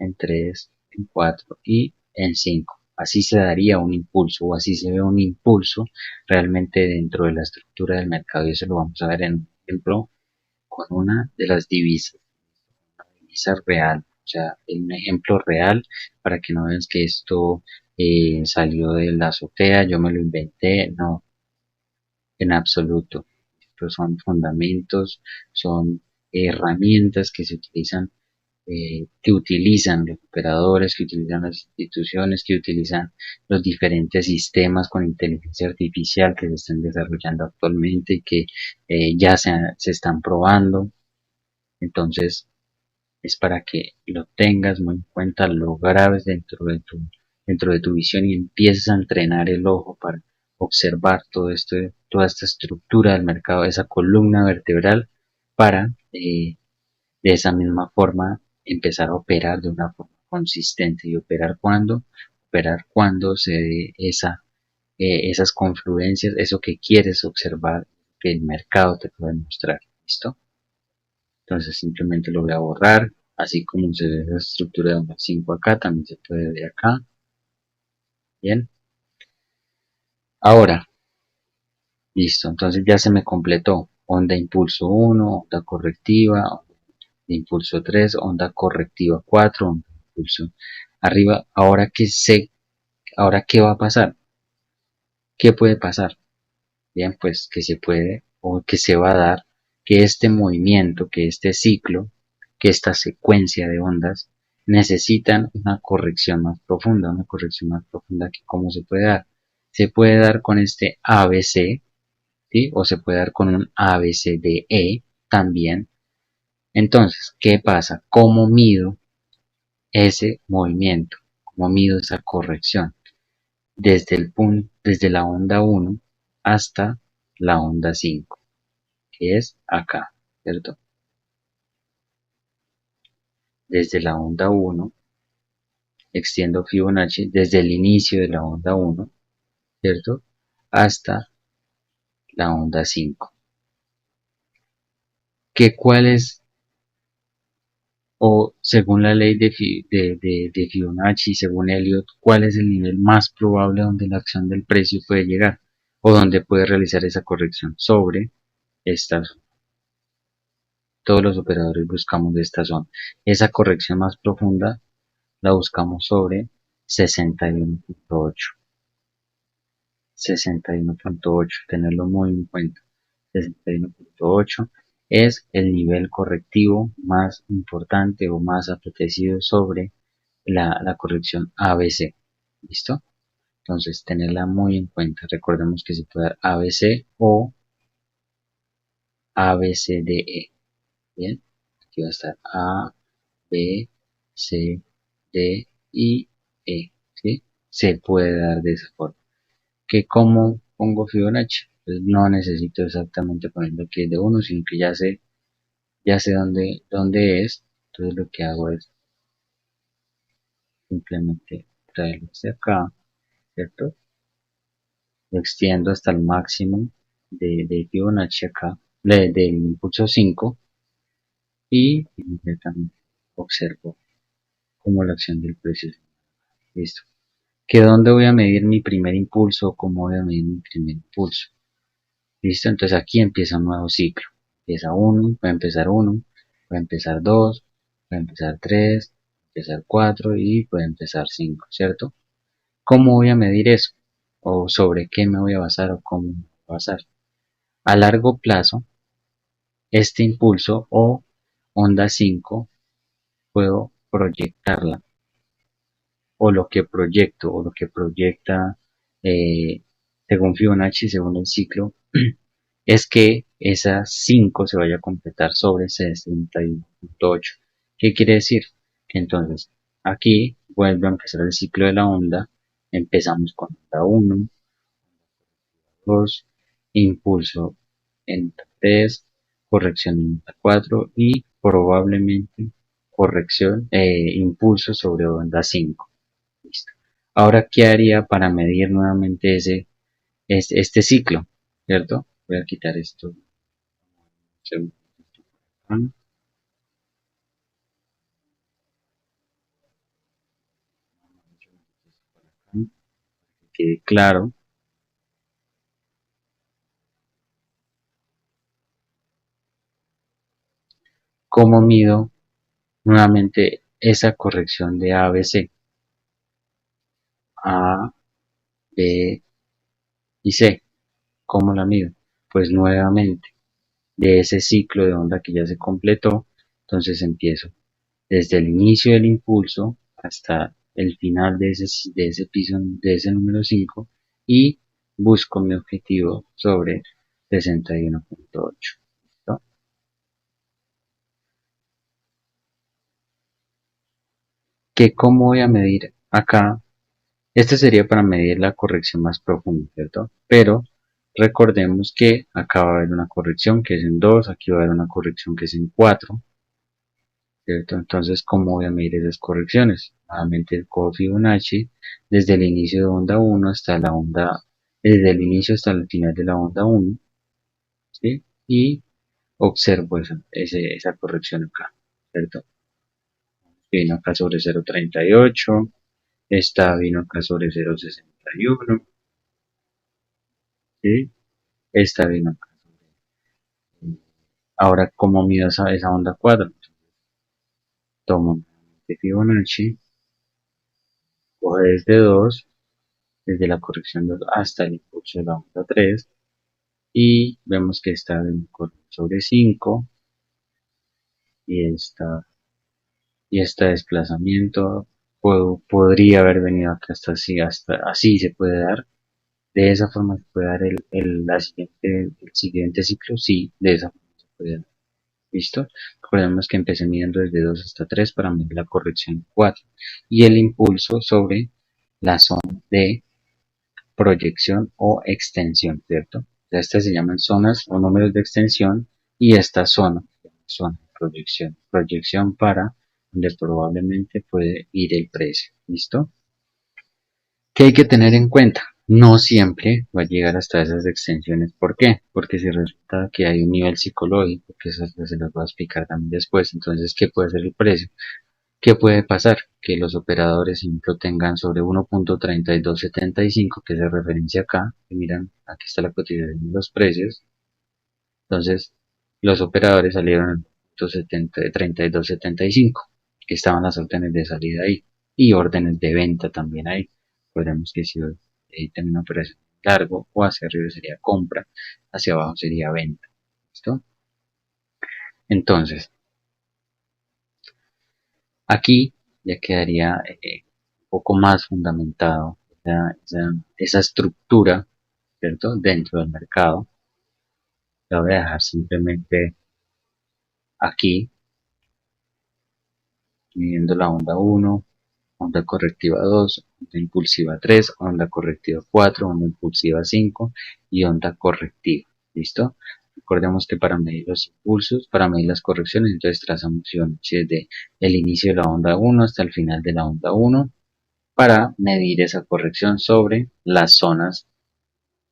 en 3, en 4 y en 5. Así se daría un impulso o así se ve un impulso realmente dentro de la estructura del mercado y eso lo vamos a ver en un ejemplo con una de las divisas, una divisa real, o sea, un ejemplo real para que no veas que esto salió de la azotea, yo me lo inventé, no, en absoluto. Estos son fundamentos, son herramientas que se utilizan, que utilizan los operadores, que utilizan las instituciones, que utilizan los diferentes sistemas con inteligencia artificial que se están desarrollando actualmente y que ya se están probando. Entonces, es para que lo tengas muy en cuenta, lo grabes dentro de tu visión y empieces a entrenar el ojo para observar todo esto, toda esta estructura del mercado, esa columna vertebral, para de esa misma forma empezar a operar de una forma consistente y operar cuando se dé esas confluencias, eso que quieres observar, que el mercado te puede mostrar. ¿Listo? Entonces simplemente lo voy a borrar, así como se ve esa estructura de onda 5 acá, también se puede ver acá. Bien, ahora, listo, entonces ya se me completó. Onda impulso 1, onda correctiva, onda de impulso 3, onda correctiva 4, onda de impulso arriba. Ahora qué va a pasar, ¿qué puede pasar? Bien, pues que se puede o que se va a dar que este movimiento, que este ciclo, que esta secuencia de ondas necesitan una corrección más profunda que cómo se puede dar. Se puede dar con este ABC, ¿sí? O se puede dar con un ABCDE también. Entonces, ¿qué pasa? ¿Cómo mido ese movimiento? ¿Cómo mido esa corrección? Desde la onda 1 hasta la onda 5, que es acá, ¿cierto? Desde la onda 1 extiendo Fibonacci desde el inicio de la onda 1, ¿cierto? Hasta la onda 5. ¿Cuál es, o según la ley de Fibonacci, según Elliot, cuál es el nivel más probable donde la acción del precio puede llegar o donde puede realizar esa corrección sobre esta zona? Todos los operadores buscamos de esta zona. Esa corrección más profunda la buscamos sobre 61.8. 61.8, tenerlo muy en cuenta. 61.8 es el nivel correctivo más importante o más apetecido sobre la corrección ABC. ¿Listo? Entonces, tenerla muy en cuenta. Recordemos que se puede dar ABC o ABCDE. Bien, aquí va a estar A, B, C, D y E. ¿Sí? Se puede dar de esa forma. ¿Que cómo pongo Fibonacci? Pues no necesito exactamente ponerlo aquí de uno, sino que ya sé dónde es. Entonces lo que hago es simplemente traerlo hacia acá, ¿cierto? Lo extiendo hasta el máximo de Fibonacci acá, del impulso 5, y inmediatamente observo cómo la acción del precio. Listo. ¿Que dónde voy a medir mi primer impulso? ¿Cómo voy a medir mi primer impulso? Listo, entonces aquí empieza un nuevo ciclo. Empieza uno, puede empezar uno, puede empezar dos, puede empezar tres, puede empezar cuatro y puede empezar cinco, ¿cierto? ¿Cómo voy a medir eso? ¿O sobre qué me voy a basar o cómo me voy a basar? A largo plazo, este impulso o onda 5 puedo proyectarla, o lo que proyecto o lo que proyecta eh, según Fibonacci, según el ciclo, es que esa 5 se vaya a completar sobre 61.8. ¿Qué quiere decir? Que entonces aquí vuelve a empezar el ciclo de la onda. Empezamos con onda 1, 2, impulso en onda 3, corrección en onda 4 y probablemente impulso sobre onda 5. Listo. Ahora, ¿qué haría para medir nuevamente este ciclo? ¿Cierto? Voy a quitar esto. Que claro, cómo mido nuevamente esa corrección de ABC, A, B y C. ¿Cómo la mido? Pues nuevamente, de ese ciclo de onda que ya se completó, entonces empiezo desde el inicio del impulso hasta el final de ese piso, de ese número 5, y busco mi objetivo sobre 61.8. ¿Listo? ¿Que cómo voy a medir acá? Este sería para medir la corrección más profunda, ¿cierto? Pero recordemos que acá va a haber una corrección que es en 2, aquí va a haber una corrección que es en 4, ¿cierto? Entonces, ¿cómo voy a medir esas correcciones? Nuevamente el codo Fibonacci, desde el inicio de onda 1 hasta desde el inicio hasta el final de la onda 1, ¿sí? Y observo esa corrección acá, ¿cierto? Vino acá sobre 0.38, esta vino acá sobre 0.61, ¿sí? Esta vino acá. Ahora, ¿cómo mido esa onda 4? Tomo de Fibonacci, coge desde 2, desde la corrección 2 hasta el impulso de la onda 3, y vemos que está en sobre 5 y y este desplazamiento podría haber venido acá hasta así se puede dar. De esa forma se puede dar el siguiente ciclo, sí, de esa forma se puede dar. ¿Listo? Recordemos que empecé midiendo desde 2 hasta 3 para medir la corrección 4 y el impulso sobre la zona de proyección o extensión, ¿cierto? Estas se llaman zonas o números de extensión y esta zona de proyección, proyección para donde probablemente puede ir el precio, ¿listo? ¿Qué hay que tener en cuenta? No siempre va a llegar hasta esas extensiones. ¿Por qué? Porque si resulta que hay un nivel psicológico, que eso se los voy a explicar también después, entonces, ¿qué puede ser el precio? ¿Qué puede pasar? Que los operadores siempre tengan sobre 1.3275, que es la referencia acá, y miran, aquí está la cotización de los precios, entonces los operadores salieron en 32.75, que estaban las órdenes de salida ahí, y órdenes de venta también ahí. Recordemos que si tiene una operación largo o hacia arriba sería compra, hacia abajo sería venta. ¿Listo? Entonces, aquí ya quedaría un poco más fundamentado esa estructura, ¿cierto? Dentro del mercado. La voy a dejar simplemente aquí, midiendo la onda 1, onda correctiva 2, onda impulsiva 3, onda correctiva 4, onda impulsiva 5 y onda correctiva. ¿Listo? Recordemos que para medir los impulsos, para medir las correcciones, entonces trazamos desde el inicio de la onda 1 hasta el final de la onda 1 para medir esa corrección sobre las zonas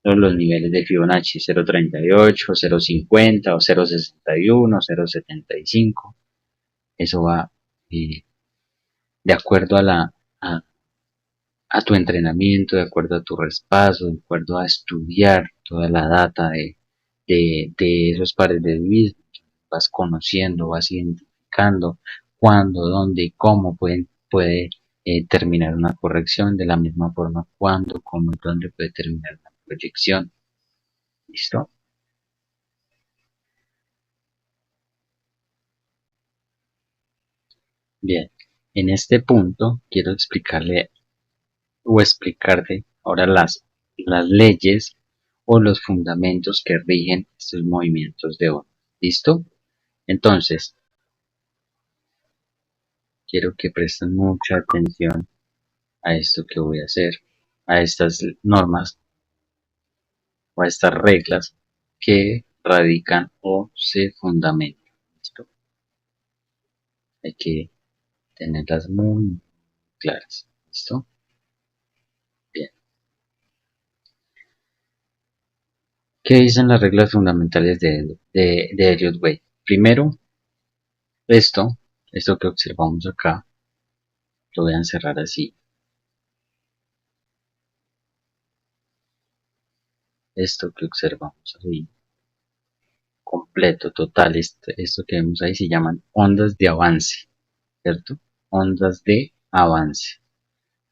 o los niveles de Fibonacci 0.38, 0.50 o 0.61, 0.75. Eso va de acuerdo a tu entrenamiento, de acuerdo a tu raspazo, de acuerdo a estudiar toda la data de esos pares de divisas. Vas conociendo, vas identificando cuándo, dónde y cómo puede terminar una corrección, de la misma forma cuándo, cómo y dónde puede terminar una proyección. ¿Listo? Bien, en este punto quiero explicarle o explicarte ahora las leyes o los fundamentos que rigen estos movimientos de onda. ¿Listo? Entonces, quiero que presten mucha atención a esto que voy a hacer, a estas normas o a estas reglas que radican o se fundamentan. ¿Listo? Hay que tenerlas muy claras. ¿Listo? Bien. ¿Qué dicen las reglas fundamentales de Elliott-Wave? Primero, esto, esto que observamos acá, lo voy a encerrar así. Esto que observamos ahí, completo, total, esto que vemos ahí se llaman ondas de avance, ¿cierto? Ondas de avance.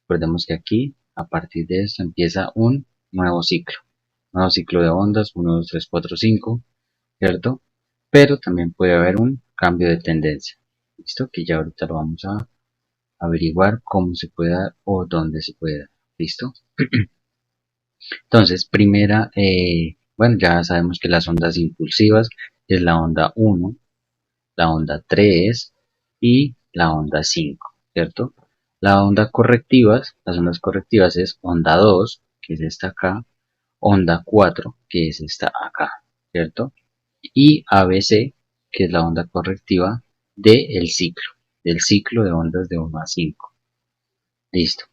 Recordemos que aquí, a partir de esto, empieza un nuevo ciclo de ondas, 1, 2, 3, 4, 5, ¿cierto? Pero también puede haber un cambio de tendencia, ¿listo? Que ya ahorita lo vamos a averiguar cómo se puede dar o dónde se puede dar, ¿listo? Entonces, primera, bueno, ya sabemos que las ondas impulsivas es la onda 1, la onda 3 y la onda 5, ¿cierto? Las ondas correctivas es onda 2, que es esta acá, onda 4, que es esta acá, ¿cierto? Y ABC, que es la onda correctiva del ciclo de ondas de 1 a 5. Listo.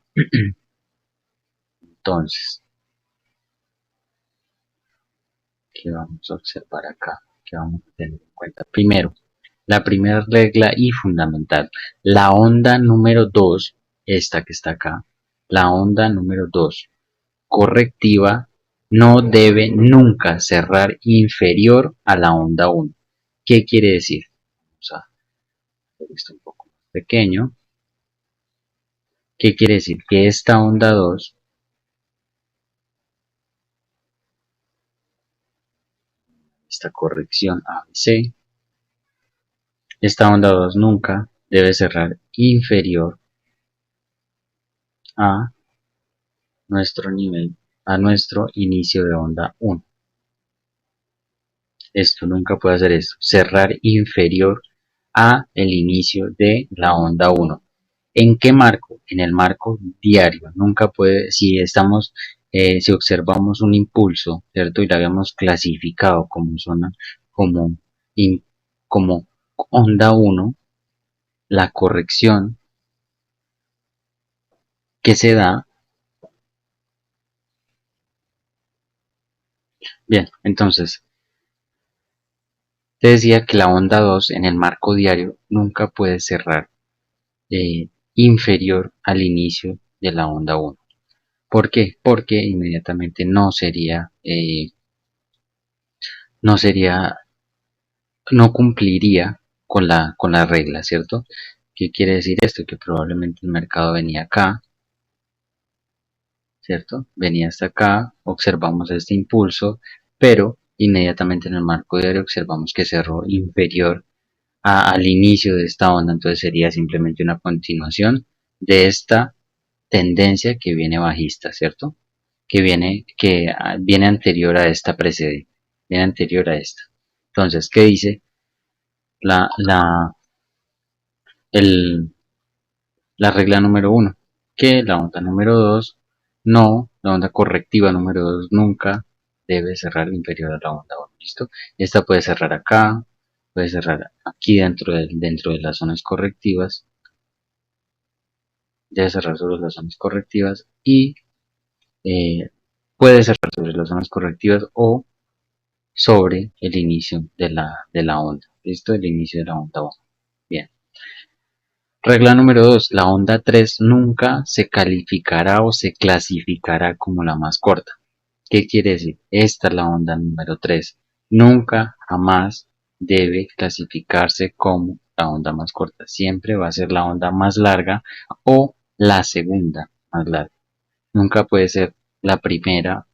Entonces, ¿qué vamos a observar acá? ¿Qué vamos a tener en cuenta? Primero, la primera regla y fundamental, la onda número 2, esta que está acá, la onda número 2, correctiva, no debe nunca cerrar inferior a la onda 1. ¿Qué quiere decir? Vamos a hacer esto un poco más pequeño. ¿Qué quiere decir? Que esta onda 2 esta corrección ABC. Esta onda 2 nunca debe cerrar inferior a nuestro nivel, a nuestro inicio de onda 1. Esto nunca puede hacer esto, cerrar inferior a el inicio de la onda 1. ¿En qué marco? En el marco diario. Nunca puede, si observamos un impulso, ¿cierto? Y lo habíamos clasificado como zona, como, in, como onda 1, la corrección que se da. Bien, entonces, te decía que la onda 2 en el marco diario nunca puede cerrar inferior al inicio de la onda 1. ¿Por qué? Porque inmediatamente no sería, no cumpliría con la regla, ¿cierto? ¿Qué quiere decir esto? Que probablemente el mercado venía acá, ¿cierto? Venía hasta acá, observamos este impulso, pero inmediatamente en el marco diario observamos que cerró inferior al inicio de esta onda, entonces sería simplemente una continuación de esta tendencia que viene bajista, ¿cierto? Que viene anterior a esta precedente, viene anterior a esta. Entonces, ¿qué dice la, la, el, la regla número uno? Que la onda número 2 no, la onda correctiva número 2 nunca debe cerrar inferior a la onda 1, ¿listo? Esta puede cerrar acá, puede cerrar aquí dentro de las zonas correctivas, debe cerrar sobre las zonas correctivas y eh, puede cerrar sobre las zonas correctivas o sobre el inicio de la onda. ¿Listo? El inicio de la onda 1. Bien. Regla número 2. La onda 3 nunca se calificará o se clasificará como la más corta. ¿Qué quiere decir? Esta es la onda número 3. Nunca, jamás debe clasificarse como la onda más corta. Siempre va a ser la onda más larga o la segunda más larga. Nunca puede ser la primera,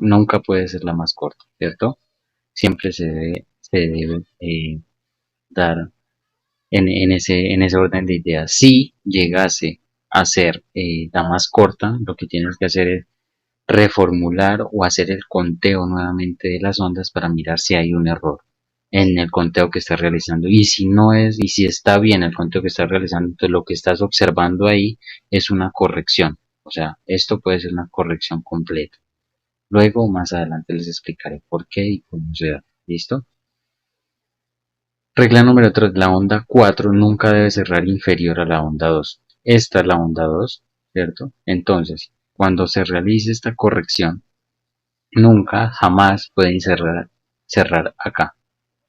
nunca puede ser la más corta, ¿cierto? Siempre se debe dar en ese orden de ideas. Si llegase a ser la más corta, lo que tienes que hacer es reformular o hacer el conteo nuevamente de las ondas para mirar si hay un error en el conteo que estás realizando. Y si no es, y si está bien el conteo que estás realizando, entonces lo que estás observando ahí es una corrección. O sea, esto puede ser una corrección completa. Luego, más adelante les explicaré por qué y cómo se da. ¿Listo? Regla número 3. La onda 4 nunca debe cerrar inferior a la onda 2. Esta es la onda 2, ¿cierto? Entonces, cuando se realice esta corrección, nunca, jamás pueden cerrar acá,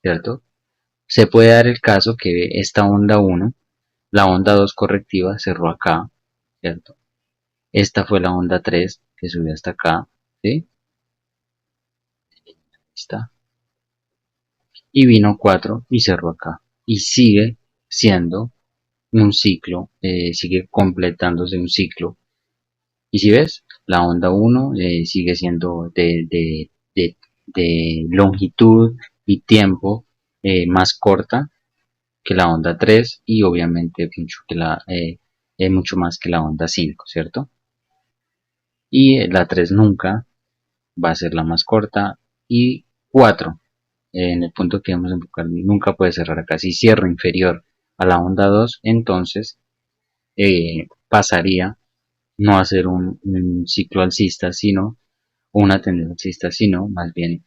¿cierto? Se puede dar el caso que esta onda 1, la onda 2 correctiva, cerró acá, ¿cierto? Esta fue la onda 3 que subió hasta acá, ¿sí? Ahí está. Y vino 4 y cerró acá. Y sigue siendo un ciclo, sigue completándose un ciclo. Y si ves, la onda 1 sigue siendo de longitud y tiempo más corta que la onda 3 y obviamente mucho más que la onda 5, ¿cierto? Y la 3 nunca va a ser la más corta y 4 en el punto que vamos a enfocar nunca puede cerrar acá. Si cierra inferior a la onda 2, entonces pasaría no a ser un ciclo alcista, sino una tendencia alcista, sino más bien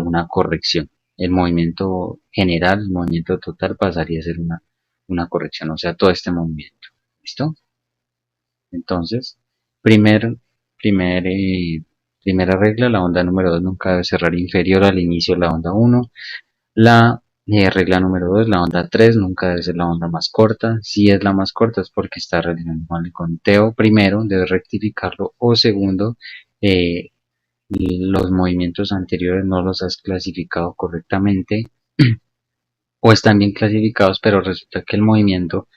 una corrección. El movimiento general, el movimiento total pasaría a ser una corrección, o sea, todo este movimiento. ¿Listo? Entonces, primer, primer, primera regla, la onda número 2 nunca debe cerrar inferior al inicio de la onda 1. La regla número 2, la onda 3 nunca debe ser la onda más corta. Si es la más corta es porque está realizando mal el conteo. Primero, debe rectificarlo. O segundo, eh, los movimientos anteriores no los has clasificado correctamente o están bien clasificados, pero resulta que el movimiento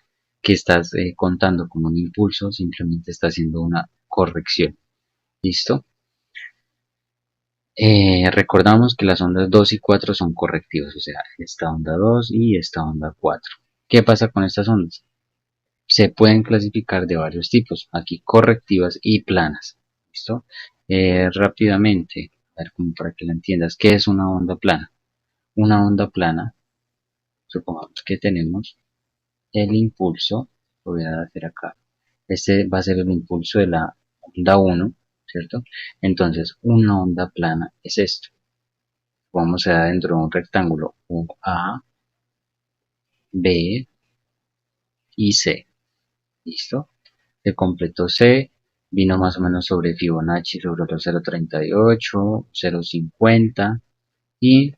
que estás contando como un impulso simplemente está haciendo una corrección. ¿Listo? Recordamos que las ondas 2 y 4 son correctivas, o sea, esta onda 2 y esta onda 4. ¿Qué pasa con estas ondas? Se pueden clasificar de varios tipos, aquí correctivas y planas. ¿Listo? Rápidamente, a ver, como para que lo entiendas, ¿qué es una onda plana? Una onda plana, supongamos que tenemos el impulso, lo voy a hacer acá, este va a ser el impulso de la onda 1, ¿cierto? Entonces, una onda plana es esto. Vamos a dar dentro de un rectángulo un A, B y C. ¿Listo? El completo C vino más o menos sobre Fibonacci, sobre los 0.38, 0.50 y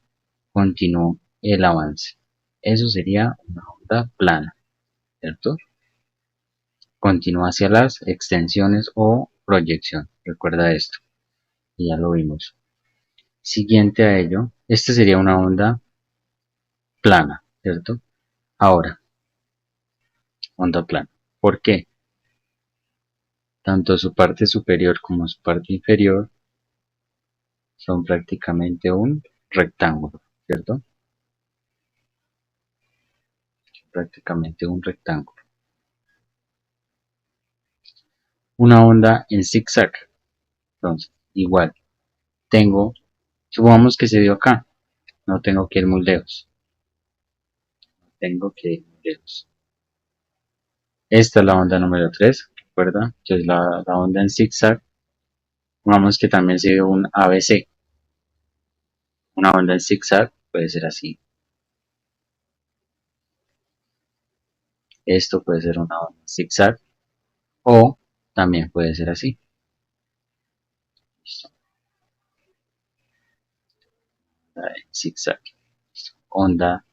continuó el avance. Eso sería una onda plana, ¿cierto? Continúa hacia las extensiones o proyección. Recuerda esto, y ya lo vimos. Siguiente a ello, esta sería una onda plana, ¿cierto? Ahora, onda plana. ¿Por qué? Tanto su parte superior como su parte inferior son prácticamente un rectángulo, ¿cierto? Prácticamente un rectángulo. Una onda en zigzag. Entonces, igual, tengo, supongamos que se dio acá, no tengo que ir muy lejos, tengo que ir muy lejos. Esta es la onda número 3, ¿recuerda? Entonces la onda en zigzag, supongamos que también se dio un ABC. Una onda en zigzag puede ser así. Esto puede ser una onda en zigzag o también puede ser así. Listo. Zigzag. Onda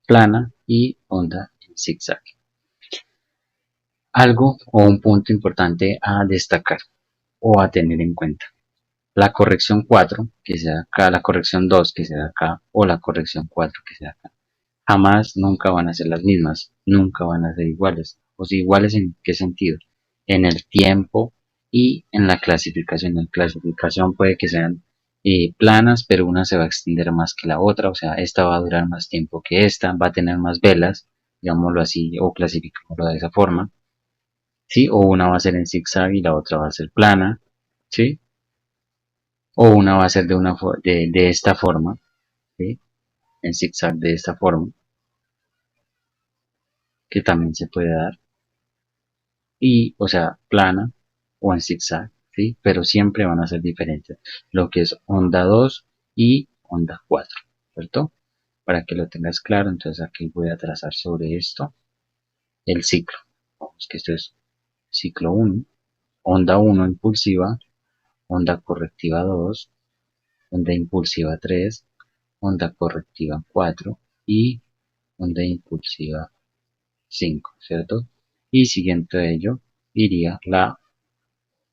plana y onda en zigzag. Algo o un punto importante a destacar o a tener en cuenta. La corrección 4, que sea acá, la corrección 2, que sea acá, o la corrección 4, que sea acá. Jamás, nunca van a ser las mismas, nunca van a ser iguales. O sea, iguales en qué sentido? En el tiempo y en la clasificación. En la clasificación puede que sean planas, pero una se va a extender más que la otra, o sea, esta va a durar más tiempo que esta, va a tener más velas, digámoslo así, o clasificámoslo de esa forma, ¿sí? O una va a ser en zigzag y la otra va a ser plana, ¿sí? O una va a ser de esta forma, ¿sí? En zigzag de esta forma, que también se puede dar, y, o sea, plana o en zigzag, ¿sí? Pero siempre van a ser diferentes, lo que es onda 2 y onda 4, ¿cierto? Para que lo tengas claro, entonces aquí voy a trazar sobre esto el ciclo. Vamos que esto es ciclo 1, onda 1 impulsiva, onda correctiva 2, onda impulsiva 3, onda correctiva 4 y onda impulsiva 5, ¿cierto? Y siguiente a ello iría la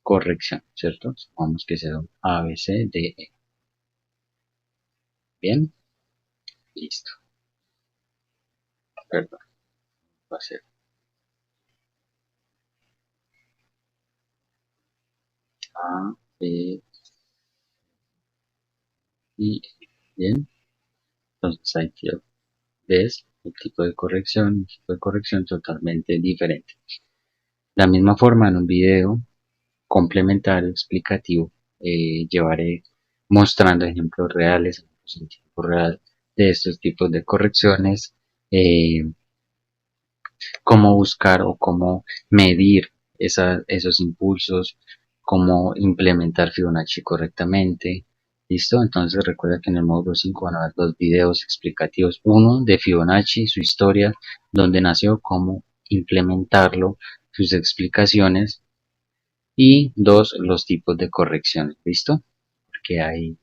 corrección, ¿cierto? Supongamos que sea un A, B, C, D, E. Bien, listo. Perdón, va a ser A, B y E. Bien, entonces ahí ves el tipo de corrección, un tipo de corrección totalmente diferente. De la misma forma, en un video complementario, explicativo, llevaré mostrando ejemplos reales, en tiempo real, de estos tipos de correcciones, cómo buscar o cómo medir esos impulsos, cómo implementar Fibonacci correctamente. ¿Listo? Entonces recuerda que en el módulo 5 van a haber dos videos explicativos. Uno de Fibonacci, su historia, dónde nació, cómo implementarlo, sus explicaciones. Y dos, los tipos de correcciones. ¿Listo? Porque hay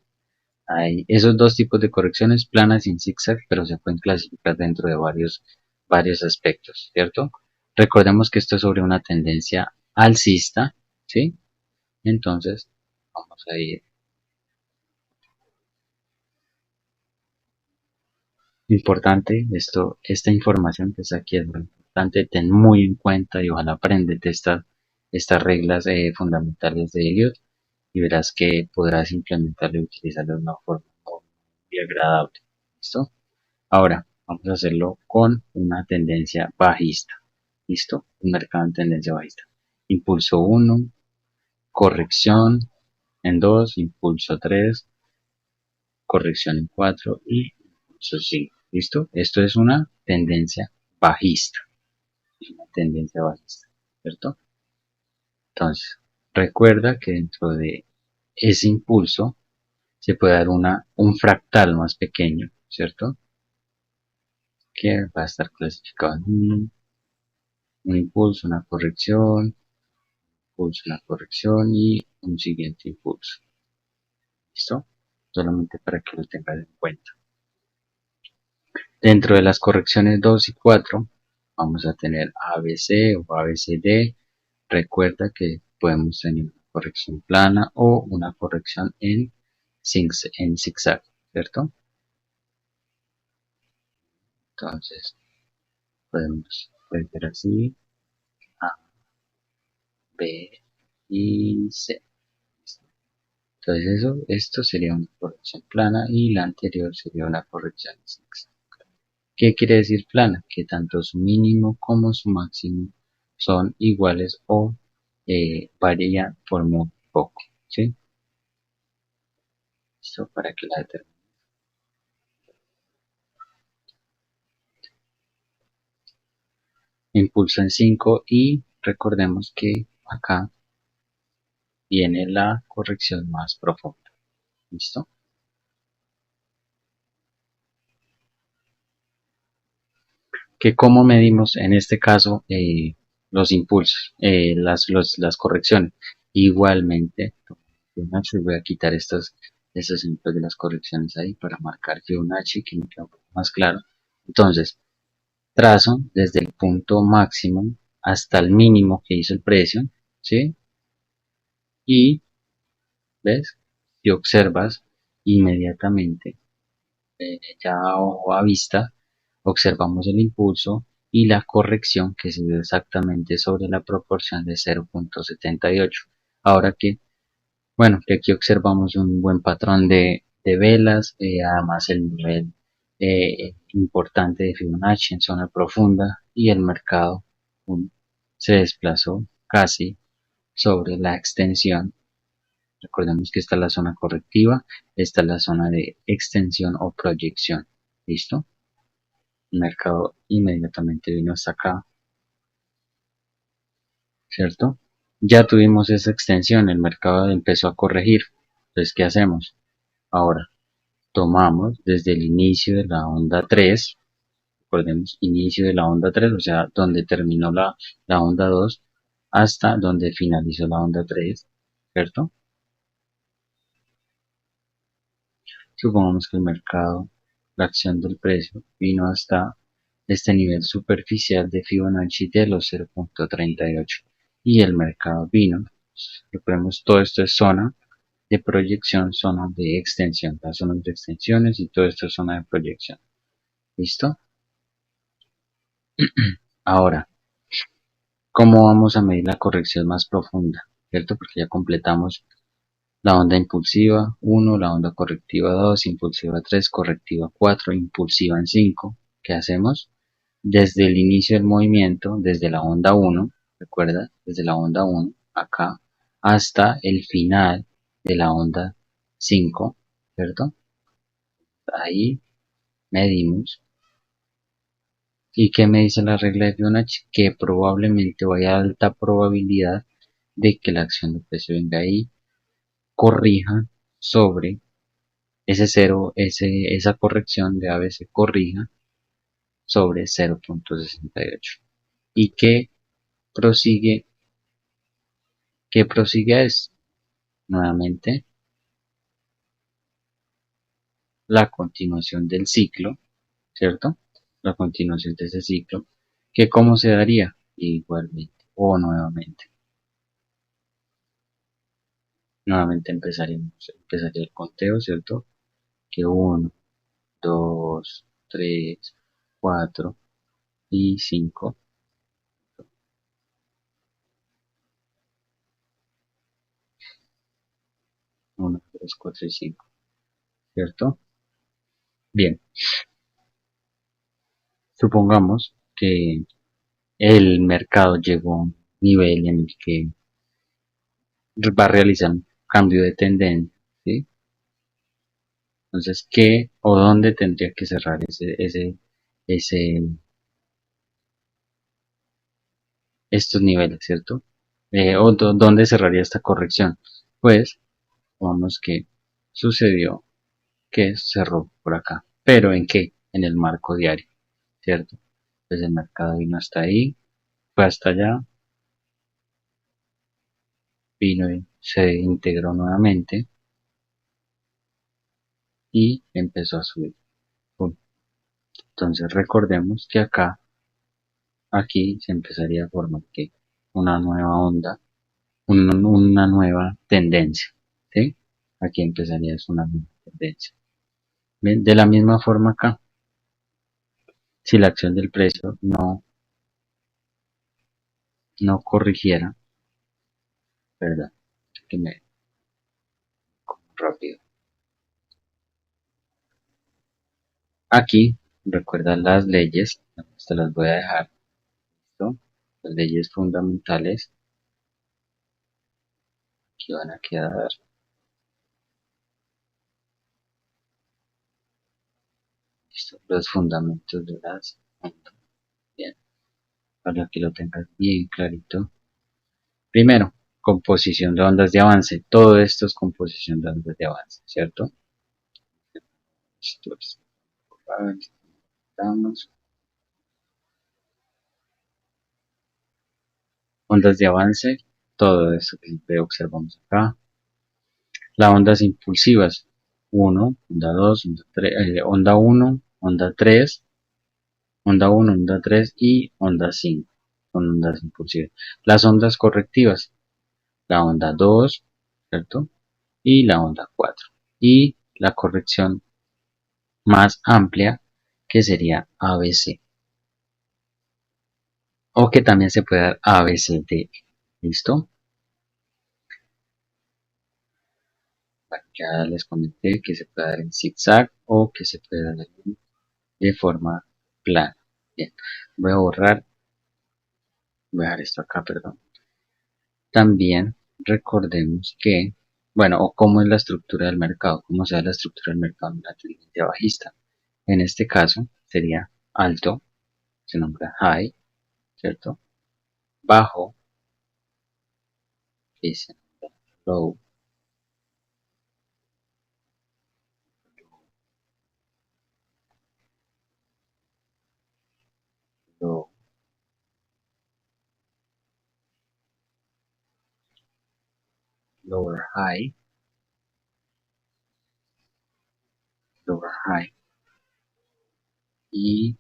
esos dos tipos de correcciones, planas y en zigzag, pero se pueden clasificar dentro de varios aspectos, ¿cierto? Recordemos que esto es sobre una tendencia alcista, ¿sí? Entonces, vamos a ir. Importante, esta información que está aquí es muy importante, ten muy en cuenta y ojalá aprendete estas reglas fundamentales de Elliot y verás que podrás implementarlo y utilizarlo de una forma muy agradable. ¿Listo? Ahora, vamos a hacerlo con una tendencia bajista. ¿Listo? Un mercado en tendencia bajista. Impulso 1, corrección en 2, impulso 3, corrección en 4 y impulso 5. ¿Listo? Esto es una tendencia bajista. Es una tendencia bajista, ¿cierto? Entonces, recuerda que dentro de ese impulso se puede dar un fractal más pequeño, ¿cierto? Que va a estar clasificado en un impulso, una corrección y un siguiente impulso. ¿Listo? Solamente para que lo tengas en cuenta. Dentro de las correcciones 2 y 4 vamos a tener ABC o ABCD. Recuerda que podemos tener una corrección plana o una corrección en zigzag, ¿cierto? Entonces podemos ver así A, B y C. Entonces esto sería una corrección plana y la anterior sería una corrección en zigzag. ¿Qué quiere decir plana? Que tanto su mínimo como su máximo son iguales o varían por muy poco, ¿sí? Esto para que la determine. Impulso en 5 y recordemos que acá viene la corrección más profunda. ¿Listo? Que cómo medimos en este caso los impulsos, las correcciones. Igualmente, Fibonacci, voy a quitar estos ejemplos de las correcciones ahí para marcar Fibonacci que me queda un poco más claro. Entonces, trazo desde el punto máximo hasta el mínimo que hizo el precio, ¿sí? Y, ¿ves? Si observas inmediatamente, ya a ojo a vista, observamos el impulso y la corrección que se dio exactamente sobre la proporción de 0.78. Ahora que, bueno, que aquí observamos un buen patrón de velas, además el nivel importante de Fibonacci en zona profunda y el mercado se desplazó casi sobre la extensión. Recordemos que esta es la zona correctiva, esta es la zona de extensión o proyección. ¿Listo? El mercado inmediatamente vino hasta acá, ¿cierto? Ya tuvimos esa extensión, el mercado empezó a corregir. Entonces, ¿qué hacemos? Ahora, tomamos desde el inicio de la onda 3, recordemos, inicio de la onda 3, o sea, donde terminó la onda 2, hasta donde finalizó la onda 3, ¿cierto? Supongamos que el mercado, la acción del precio, vino hasta este nivel superficial de Fibonacci de los 0.38 y el mercado vino. Recordemos, todo esto es zona de proyección, zona de extensión, las zonas de extensiones y todo esto es zona de proyección. ¿Listo? Ahora, ¿cómo vamos a medir la corrección más profunda? ¿Cierto? Porque ya completamos la onda impulsiva 1, la onda correctiva 2, impulsiva 3, correctiva 4, impulsiva en 5. ¿Qué hacemos? Desde el inicio del movimiento, desde la onda 1, recuerda, desde la onda 1, acá, hasta el final de la onda 5, ¿cierto? Ahí medimos. ¿Y qué me dice la regla de Fibonacci? Que probablemente vaya a alta probabilidad de que la acción de precio venga ahí, corrija sobre ese cero, esa corrección de ABC corrija sobre 0.68. ¿Y prosigue, qué prosigue es? Nuevamente, la continuación del ciclo, ¿cierto? La continuación de ese ciclo, que cómo se daría igualmente o nuevamente empezaría el conteo, ¿cierto? Que 1, 2, 3, 4 y 5. 1, 3, 4 y 5, ¿cierto? Bien, supongamos que el mercado llegó a un nivel en el que va a realizar un cambio de tendencia, ¿sí? Entonces, ¿qué o dónde tendría que cerrar ese, estos niveles, ¿cierto? ¿Dónde cerraría esta corrección? Pues, vamos que sucedió que cerró por acá. ¿Pero en qué? En el marco diario, ¿cierto? Pues el mercado vino hasta ahí, fue hasta allá, vino y se integró nuevamente y empezó a subir. Pum. Entonces recordemos que acá, aquí se empezaría a formar que una nueva onda, una nueva tendencia, ¿sí? Aquí empezaría una nueva tendencia. ¿Ven? De la misma forma acá, si la acción del precio no corrigiera, ¿verdad? Que me rápido. Aquí, recuerda las leyes, te las voy a dejar, ¿listo? Las leyes fundamentales que van a quedar, ¿listo? Los fundamentos de las ondas. Bien, para que lo tengas bien clarito. Primero, composición de ondas de avance. Todo esto es composición de ondas de avance, ¿cierto? Esto es, vamos, ondas de avance, todo esto que siempre observamos acá. Las ondas impulsivas, 1, onda 2, onda 3, onda 1, onda 3, onda 1, onda 3 y onda 5. Son ondas impulsivas. Las ondas correctivas, la onda 2, ¿cierto? Y la onda 4. Y la corrección más amplia que sería ABC. O que también se puede dar ABCD. ¿Listo? Bueno, ya les comenté que se puede dar en zigzag o que se puede dar de forma plana. Bien, voy a borrar, voy a dejar esto acá, perdón. También recordemos que, bueno, o cómo es la estructura del mercado, cómo sea la estructura del mercado en la tendencia bajista. En este caso sería alto, se nombra high, ¿cierto? Bajo, que se nombra low, low, lower high, lower high. Y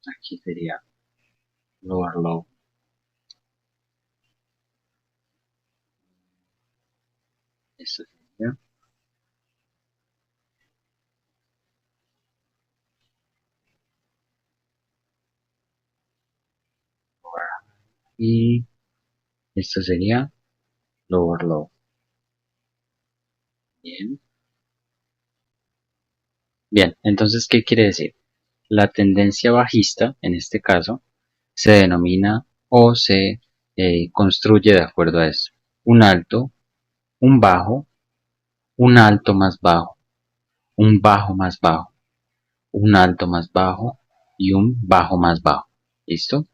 aquí sería lower low. Esto sería lower high. Y esto sería lower low. Bien. Bien, entonces, ¿qué quiere decir? La tendencia bajista, en este caso, se denomina o se construye de acuerdo a esto. Un alto, un bajo, un alto más bajo, un bajo más bajo, un alto más bajo y un bajo más bajo. ¿Listo?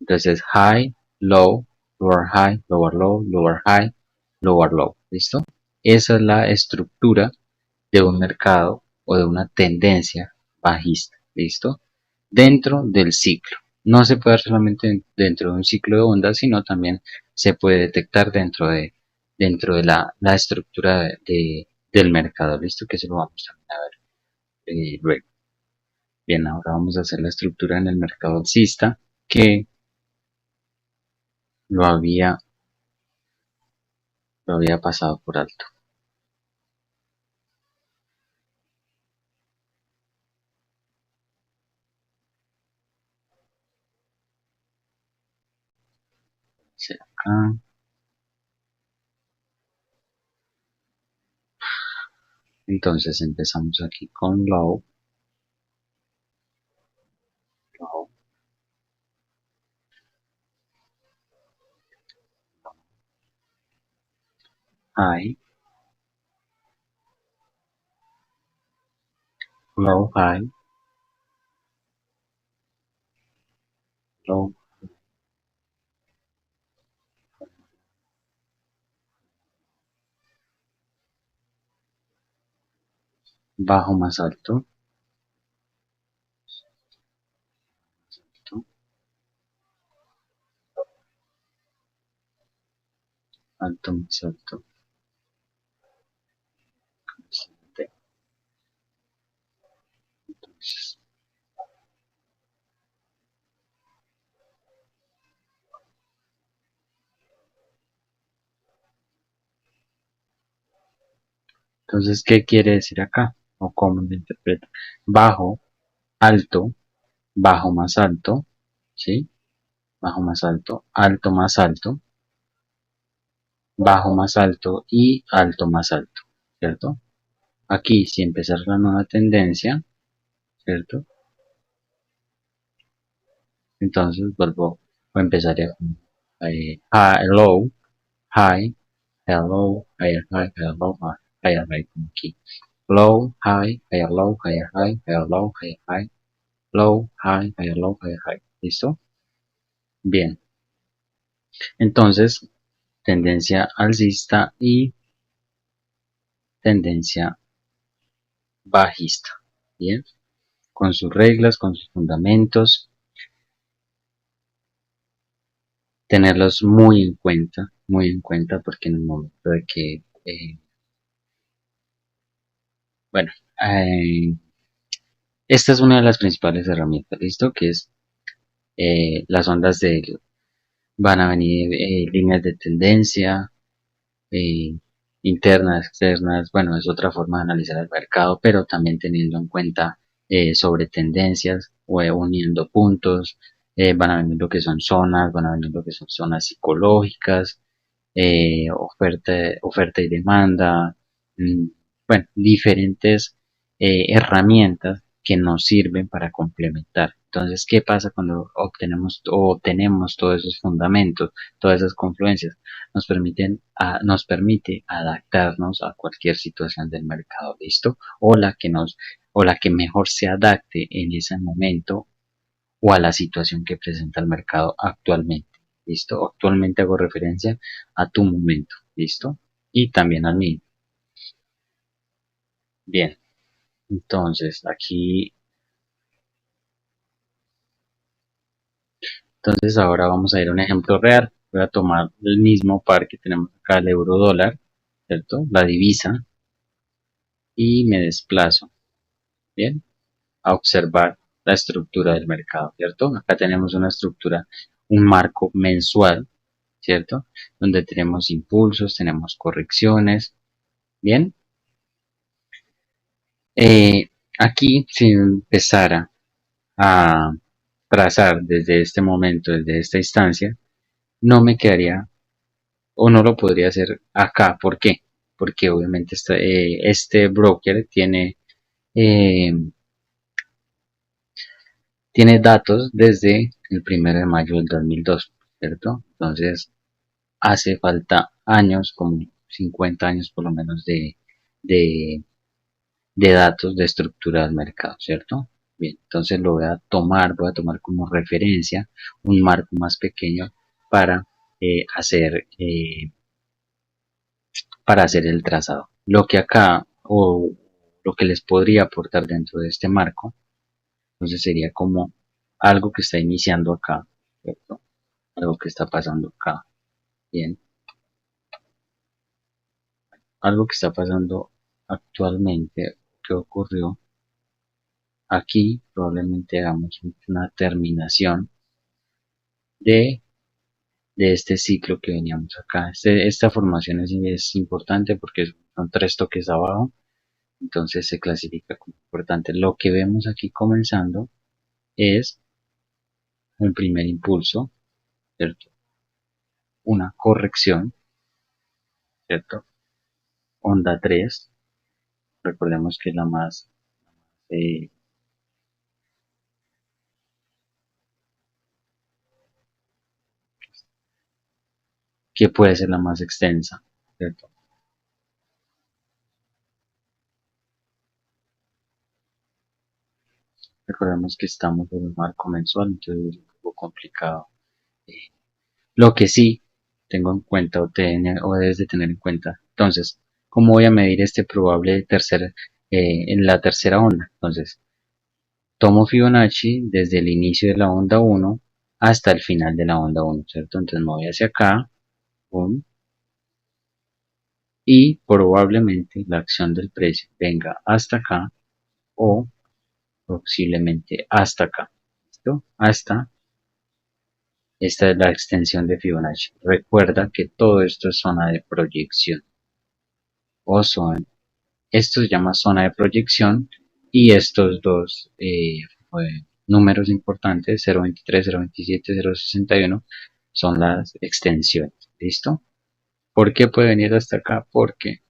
Entonces high, low, lower high, lower low, lower high, lower low. ¿Listo? Esa es la estructura de un mercado o de una tendencia bajista. ¿Listo? Dentro del ciclo. No se puede ver solamente dentro de un ciclo de ondas, sino también se puede detectar dentro de la estructura del mercado. ¿Listo? Que se lo vamos también a ver luego. Bien, ahora vamos a hacer la estructura en el mercado alcista que lo había, lo había pasado por alto. Acá, Entonces empezamos aquí con low, low, high, low, high, low, bajo más alto, alto, alto más alto, constante. Entonces, ¿qué quiere decir acá? ¿O cómo lo interpreta? Bajo, alto, bajo más alto, ¿sí? Bajo más alto, bajo más alto y alto más alto, ¿cierto? Aquí, si empezar la nueva tendencia, ¿cierto? Entonces vuelvo, o empezaría con low, high, hello, higher, high, hello, high, higher, high, como aquí. Low, high, higher, low, higher, high, higher, low, higher, high, low, high, higher, low, higher, high. ¿Listo? Bien. Entonces, tendencia alcista y tendencia bajista. Bien. Con sus reglas, con sus fundamentos, tenerlos muy en cuenta, porque en el momento de que, bueno, eh, esta es una de las principales herramientas, ¿listo? Que es las ondas van a venir líneas de tendencia, eh, internas, externas, bueno, es otra forma de analizar el mercado, pero también teniendo en cuenta sobre tendencias o uniendo puntos, van a venir lo que son zonas, van a venir lo que son zonas psicológicas, oferta y demanda, mm, bueno, diferentes herramientas que nos sirven para complementar. Entonces, ¿qué pasa cuando obtenemos todos esos fundamentos, todas esas confluencias? Nos permite adaptarnos a cualquier situación del mercado, ¿listo? O la que mejor se adapte en ese momento o a la situación que presenta el mercado actualmente. ¿Listo? Actualmente hago referencia a tu momento. ¿Listo? Y también al mío. Bien. Entonces ahora vamos a ir a un ejemplo real. Voy a tomar el mismo par que tenemos acá, el euro dólar, ¿cierto? La divisa. Y me desplazo. Bien. A observar la estructura del mercado, ¿cierto? Acá tenemos una estructura, un marco mensual, ¿cierto? Donde tenemos impulsos, tenemos correcciones, ¿bien? Aquí, si empezara a trazar desde este momento, desde esta instancia, no me quedaría o no lo podría hacer acá. ¿Por qué? Porque obviamente este broker eh, tiene datos desde el 1 de mayo del 2002, ¿cierto? Entonces, hace falta años, como 50 años por lo menos de, de datos de estructura del mercado, ¿cierto? Bien, entonces voy a tomar como referencia un marco más pequeño para para hacer el trazado. Lo que acá o lo que les podría aportar dentro de este marco, entonces sería como algo que está iniciando acá, ¿cierto? Algo que está pasando acá, bien, algo que está pasando actualmente, que ocurrió aquí, probablemente hagamos una terminación de, de este ciclo que veníamos acá. Esta formación es importante porque son tres toques abajo, entonces se clasifica como importante. Lo que vemos aquí comenzando es un primer impulso, ¿cierto? Una corrección, ¿cierto? Onda 3, Recordemos que es la más, eh, que puede ser la más extensa, ¿cierto? Recordemos que estamos en un marco mensual, entonces es un poco complicado. Eh, lo que sí tengo en cuenta o debes de tener en cuenta, entonces, ¿cómo voy a medir este probable en la tercera onda? Entonces, tomo Fibonacci desde el inicio de la onda uno hasta el final de la onda uno, ¿cierto? Entonces me voy hacia acá, pum, y probablemente la acción del precio venga hasta acá o posiblemente hasta acá. ¿Listo? Hasta esta es la extensión de Fibonacci. Recuerda que todo esto es zona de proyección o zona. Esto se llama zona de proyección y estos dos números importantes, 0.23, 0.27, 0.61, son las extensiones. ¿Listo? ¿Por qué puede venir hasta acá? Porque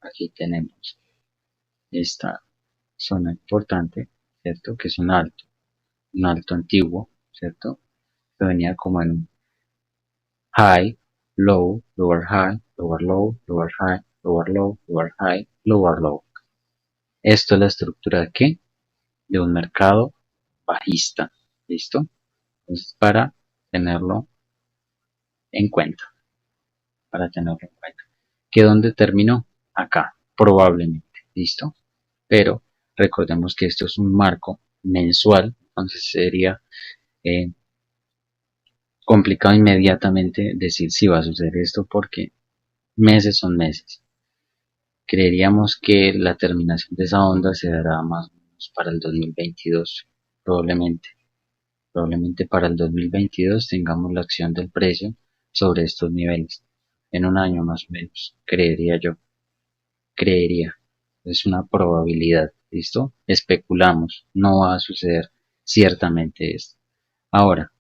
aquí tenemos esta zona importante, ¿cierto? Que es un alto antiguo, ¿cierto? Que venía como en un high, low, lower high, lower low, lower high, lower low, lower high, lower low. Esto es la estructura de qué? De un mercado bajista, ¿listo? Entonces, tenerlo en cuenta, para tenerlo en cuenta. ¿Que dónde terminó? Acá, probablemente, ¿listo? Pero recordemos que esto es un marco mensual, entonces sería eh, complicado inmediatamente decir si va a suceder esto porque meses son meses. Creeríamos que la terminación de esa onda se dará más o menos para el 2022, probablemente. Probablemente para el 2022 tengamos la acción del precio sobre estos niveles. En un año más o menos, creería yo. Creería. Es una probabilidad. ¿Listo? Especulamos. No va a suceder ciertamente esto. Ahora,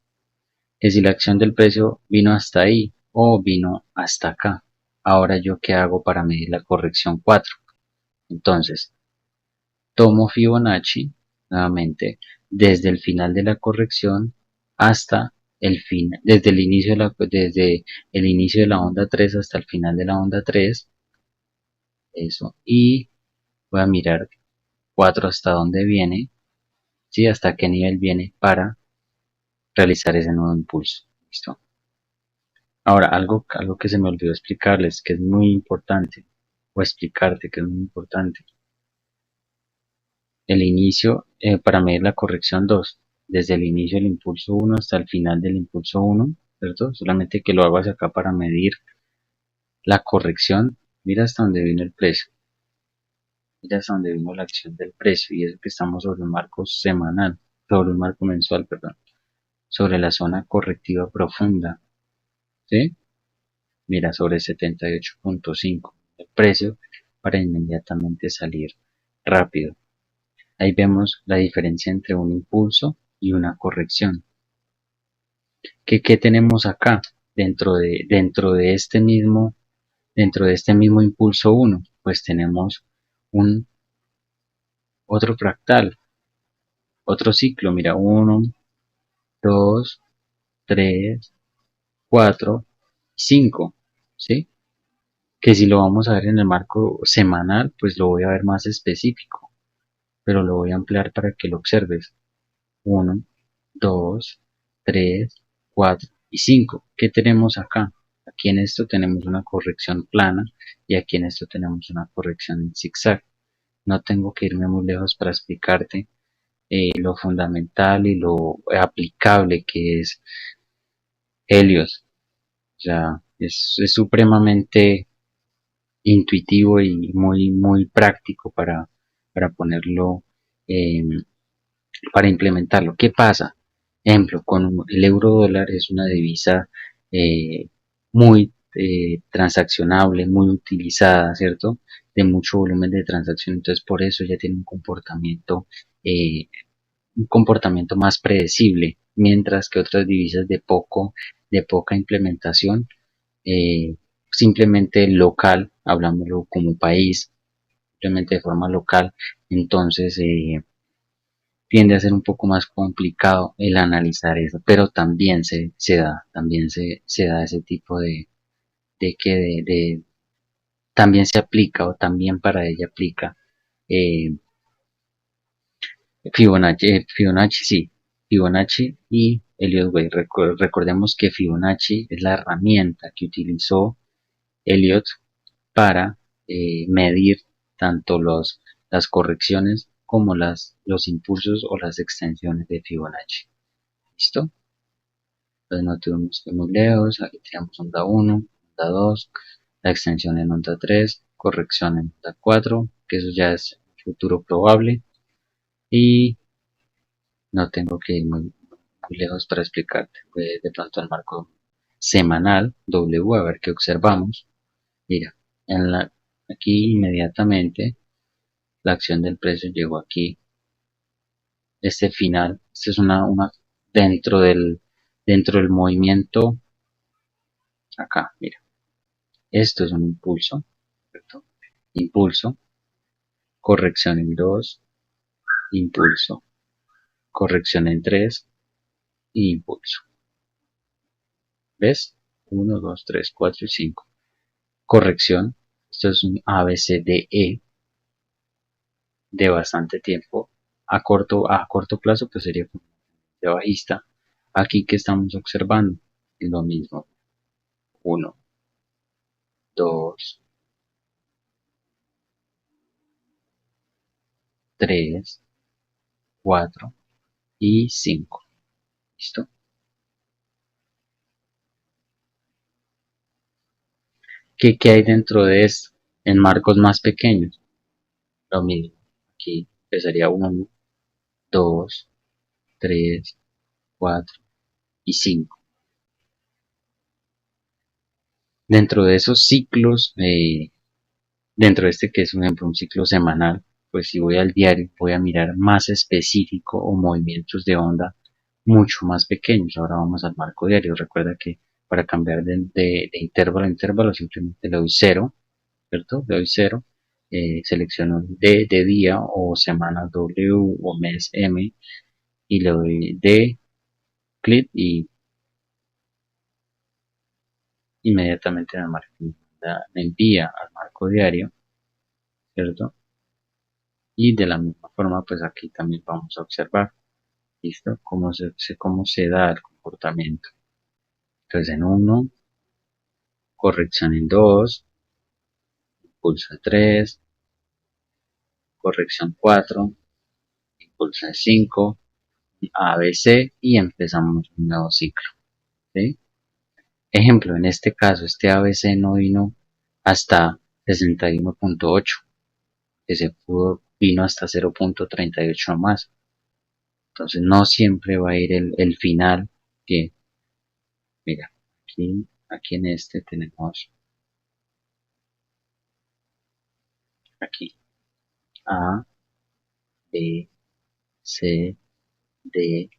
que si la acción del precio vino hasta ahí o vino hasta acá. Ahora yo qué hago para medir la corrección 4. Entonces, tomo Fibonacci nuevamente desde el final de la corrección hasta el fin, desde el inicio de la onda 3 hasta el final de la onda 3, eso, y voy a mirar 4 hasta dónde viene, sí, hasta qué nivel viene para realizar ese nuevo impulso. ¿Listo? Ahora, algo que se me olvidó explicarles, que es muy importante, o explicarte que es muy importante. El inicio, para medir la corrección 2 desde el inicio del impulso uno hasta el final del impulso uno, ¿cierto? Solamente que lo hago hacia acá para medir la corrección. Mira hasta dónde vino el precio, mira hasta dónde vino la acción del precio, y es que estamos sobre un marco semanal, sobre un marco mensual, perdón, sobre la zona correctiva profunda, ¿sí? Mira, sobre 78.5 el precio para inmediatamente salir rápido. Ahí vemos la diferencia entre un impulso y una corrección. ¿Qué tenemos acá dentro de este mismo impulso uno? Pues tenemos un otro fractal, otro ciclo, mira, uno, 2, 3, 4, 5, ¿sí? Que si lo vamos a ver en el marco semanal, pues lo voy a ver más específico, pero lo voy a ampliar para que lo observes. Uno, 2, 3, 4 y 5. ¿Qué tenemos acá? Aquí en esto tenemos una corrección plana y aquí en esto tenemos una corrección en zigzag. No tengo que irme muy lejos para explicarte lo fundamental y lo aplicable que es Helios. O sea, es supremamente intuitivo y muy práctico para ponerlo, eh, para implementarlo. ¿Qué pasa? Ejemplo, con el euro dólar es una divisa muy transaccionable, muy utilizada, ¿cierto? De mucho volumen de transacción, entonces por eso ya tiene eh, un comportamiento más predecible, mientras que otras divisas de poca implementación, simplemente local, hablámoslo como país, simplemente de forma local, entonces tiende a ser un poco más complicado el analizar eso, pero también se da ese tipo de que también se aplica o también para ella aplica eh, Fibonacci, sí, Fibonacci y Elliott Wave. Recordemos que Fibonacci es la herramienta que utilizó Elliott para medir tanto las correcciones como los impulsos o las extensiones de Fibonacci. ¿Listo? Entonces no tuvimos que muy lejos, aquí tenemos onda 1, onda 2, la extensión en onda 3, corrección en onda 4, que eso ya es futuro probable, y no tengo que ir muy lejos para explicarte. De pronto el marco semanal, W, a ver qué observamos. Mira, aquí inmediatamente la acción del precio llegó aquí. Este final, este es una dentro del movimiento, acá, mira, esto es un impulso, ¿cierto? Impulso, corrección en 2, impulso, corrección en 3 y impulso. ¿Ves? 1, 2, 3, 4 y 5. Corrección, esto es un ABCDE de bastante tiempo. A corto plazo, pues sería de bajista. Aquí que estamos observando, es lo mismo. 1, 2, 3, 4 y 5. ¿Listo? ¿Qué hay dentro de esto? En marcos más pequeños, lo mismo. Aquí empezaría 1, 2, 3, 4 y 5. Dentro de esos ciclos, dentro de este que es un ejemplo, un ciclo semanal, pues si voy al diario voy a mirar más específico o movimientos de onda mucho más pequeños. Ahora vamos al marco diario. Recuerda que para cambiar de intervalo a intervalo simplemente le doy 0, ¿cierto? Le doy 0, selecciono D de día o semana W o mes M y le doy D, clic y inmediatamente me envía al marco diario, ¿cierto? Y de la misma forma, pues aquí también vamos a observar, ¿listo? Cómo se da el comportamiento. Entonces en 1, corrección en 2, impulso en 3, corrección 4, impulso en 5, ABC y empezamos un nuevo ciclo, ¿sí? Ejemplo, en este caso, este ABC no vino hasta 61.8, que vino hasta 0.38 más. Entonces no siempre va a ir el final. Bien, mira, aquí en este tenemos aquí A, B, C, D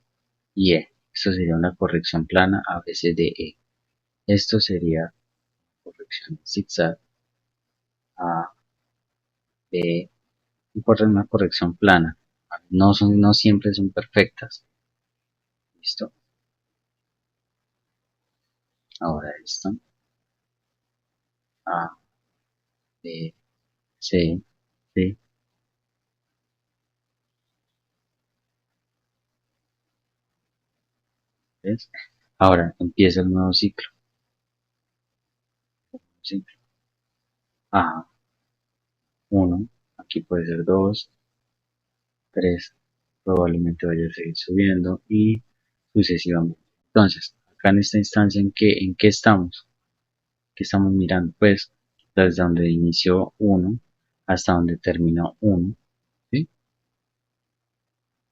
y E. Esto sería una corrección plana A, B, C, D, E. Esto sería corrección zigzag A, B, una corrección plana. No siempre son perfectas. ¿Listo? Ahora esto. A, B, C, D. ¿Ves? Ahora empieza el nuevo ciclo. Ciclo A, 1. Aquí puede ser 2, 3. Probablemente vaya a seguir subiendo y sucesivamente. Entonces, acá en esta instancia, ¿en qué estamos? ¿Qué estamos mirando? Pues desde donde inició 1 hasta donde terminó 1, ¿sí?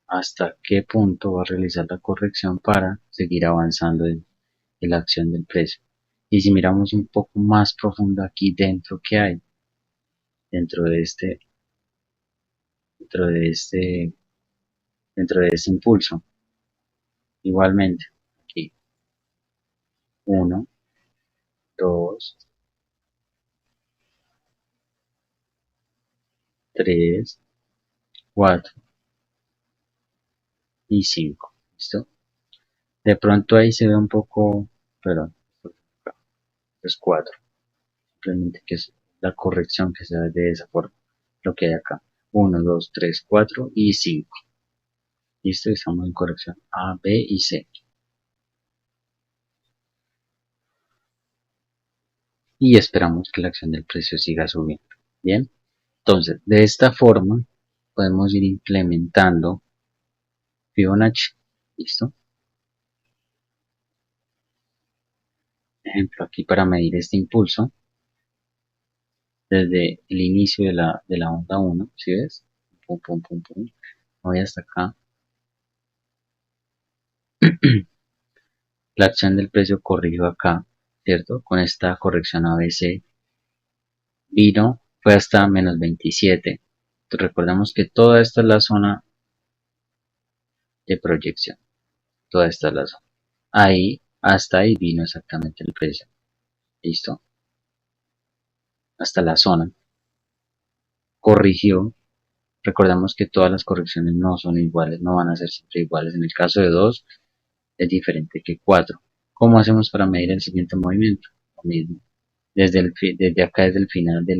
Hasta qué punto va a realizar la corrección para seguir avanzando en la acción del precio. Y si miramos un poco más profundo aquí dentro, ¿qué hay? Dentro de este, dentro de este, dentro de este impulso. Igualmente, aquí 1, 2, 3, 4 y 5. ¿Listo? De pronto ahí se ve un poco, perdón, es 4. Simplemente que es la corrección que se da de esa forma. Lo que hay acá. 1, 2, 3, 4 y 5. ¿Listo? Estamos en corrección A, B y C. Y esperamos que la acción del precio siga subiendo. Bien. Entonces, de esta forma podemos ir implementando Fibonacci. ¿Listo? Ejemplo, aquí para medir este impulso, desde el inicio de la onda 1, ¿sí ves? Pum, pum, pum, pum. Voy hasta acá. La acción del precio corrigió acá, ¿cierto? Con esta corrección ABC vino, fue hasta menos 27. Entonces, recordemos que toda esta es la zona de proyección. Toda esta es la zona. Ahí, hasta ahí vino exactamente el precio. ¿Listo? Hasta la zona. Corrigió. Recordemos que todas las correcciones no son iguales, no van a ser siempre iguales. En el caso de 2 es diferente que 4. ¿Cómo hacemos para medir el siguiente movimiento? Lo mismo. Desde acá, desde el final de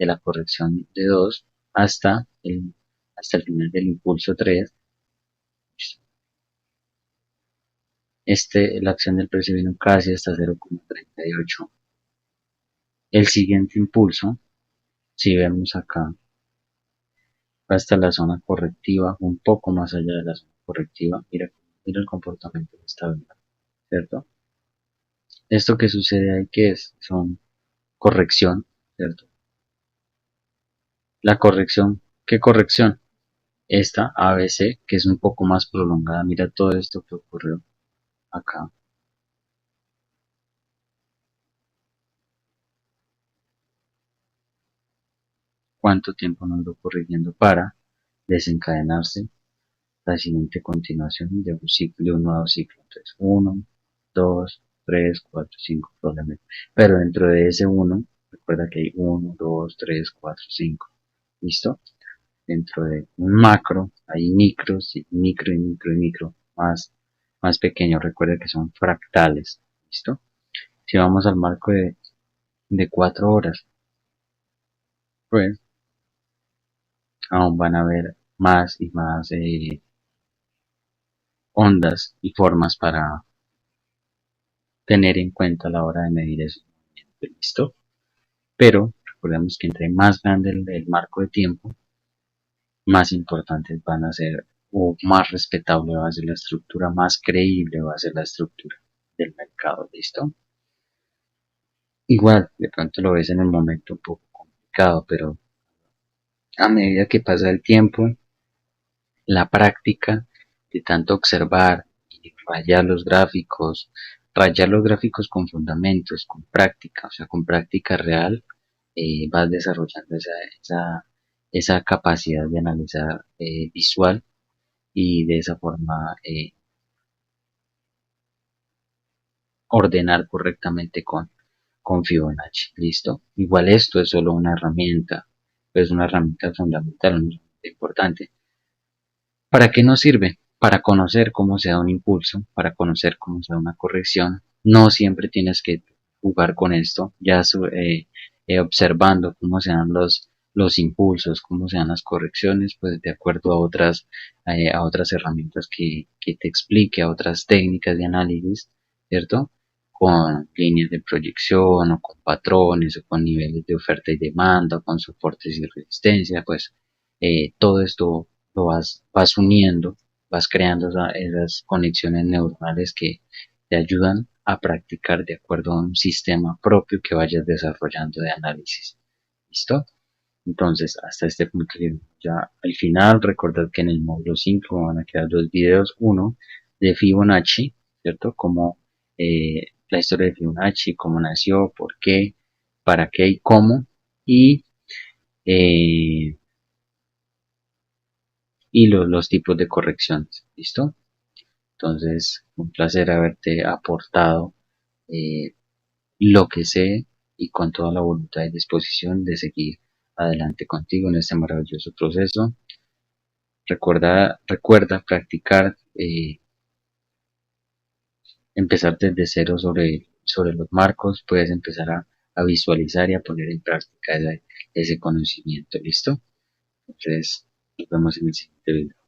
la corrección de 2 hasta el final del impulso 3. La acción del precio vino casi hasta 0,38. El siguiente impulso, si vemos acá, hasta la zona correctiva, un poco más allá de la zona correctiva. Mira el comportamiento de esta vela, ¿cierto? Esto que sucede ahí, ¿qué es? Son corrección, ¿cierto? La corrección, ¿qué corrección? Esta ABC, que es un poco más prolongada. Mira todo esto que ocurrió acá. ¿Cuánto tiempo nos duró corrigiendo para desencadenarse la siguiente continuación de un ciclo, de un nuevo ciclo? Entonces, 1, 2, 3, 4, 5 probablemente. Pero dentro de ese 1, recuerda que hay 1, 2, 3, 4, 5. ¿Listo? Dentro de un macro hay micros, micro y micro y micro más pequeños. Recuerda que son fractales. ¿Listo? Si vamos al marco de 4 horas, pues aún van a haber más y más ondas y formas para tener en cuenta a la hora de medir eso. ¿Listo? Pero recordemos que entre más grande el marco de tiempo, más importantes van a ser o más respetable va a ser la estructura, más creíble va a ser la estructura del mercado. ¿Listo? Igual, de pronto lo ves en el momento un poco complicado, pero a medida que pasa el tiempo, la práctica de tanto observar y rayar los gráficos con fundamentos, con práctica, o sea, con práctica real, vas desarrollando esa capacidad de analizar visual y de esa forma ordenar correctamente con Fibonacci. ¿Listo? Igual esto es solo una herramienta, pero es una herramienta fundamental, una herramienta importante. ¿Para qué nos sirve? Para conocer cómo se da un impulso, para conocer cómo se da una corrección. No siempre tienes que jugar con esto, ya observando cómo se dan los impulsos, cómo se dan las correcciones, pues de acuerdo a otras herramientas que te explique, a otras técnicas de análisis, ¿cierto? Con líneas de proyección o con patrones o con niveles de oferta y demanda, o con soportes y resistencia, pues todo esto lo vas uniendo, vas creando esas conexiones neuronales que te ayudan a practicar de acuerdo a un sistema propio que vayas desarrollando de análisis. ¿Listo? Entonces, hasta este punto ya al final, recordad que en el módulo 5 van a quedar dos videos, uno de Fibonacci, ¿cierto? Como la historia de Fibonacci, cómo nació, por qué, para qué y cómo, y eh, los tipos de correcciones. ¿Listo? Entonces, un placer haberte aportado lo que sé y con toda la voluntad y disposición de seguir adelante contigo en este maravilloso proceso. Recuerda practicar, empezar desde cero sobre los marcos. Puedes empezar a visualizar y a poner en práctica ese conocimiento. ¿Listo? Entonces, nos vemos en el siguiente video.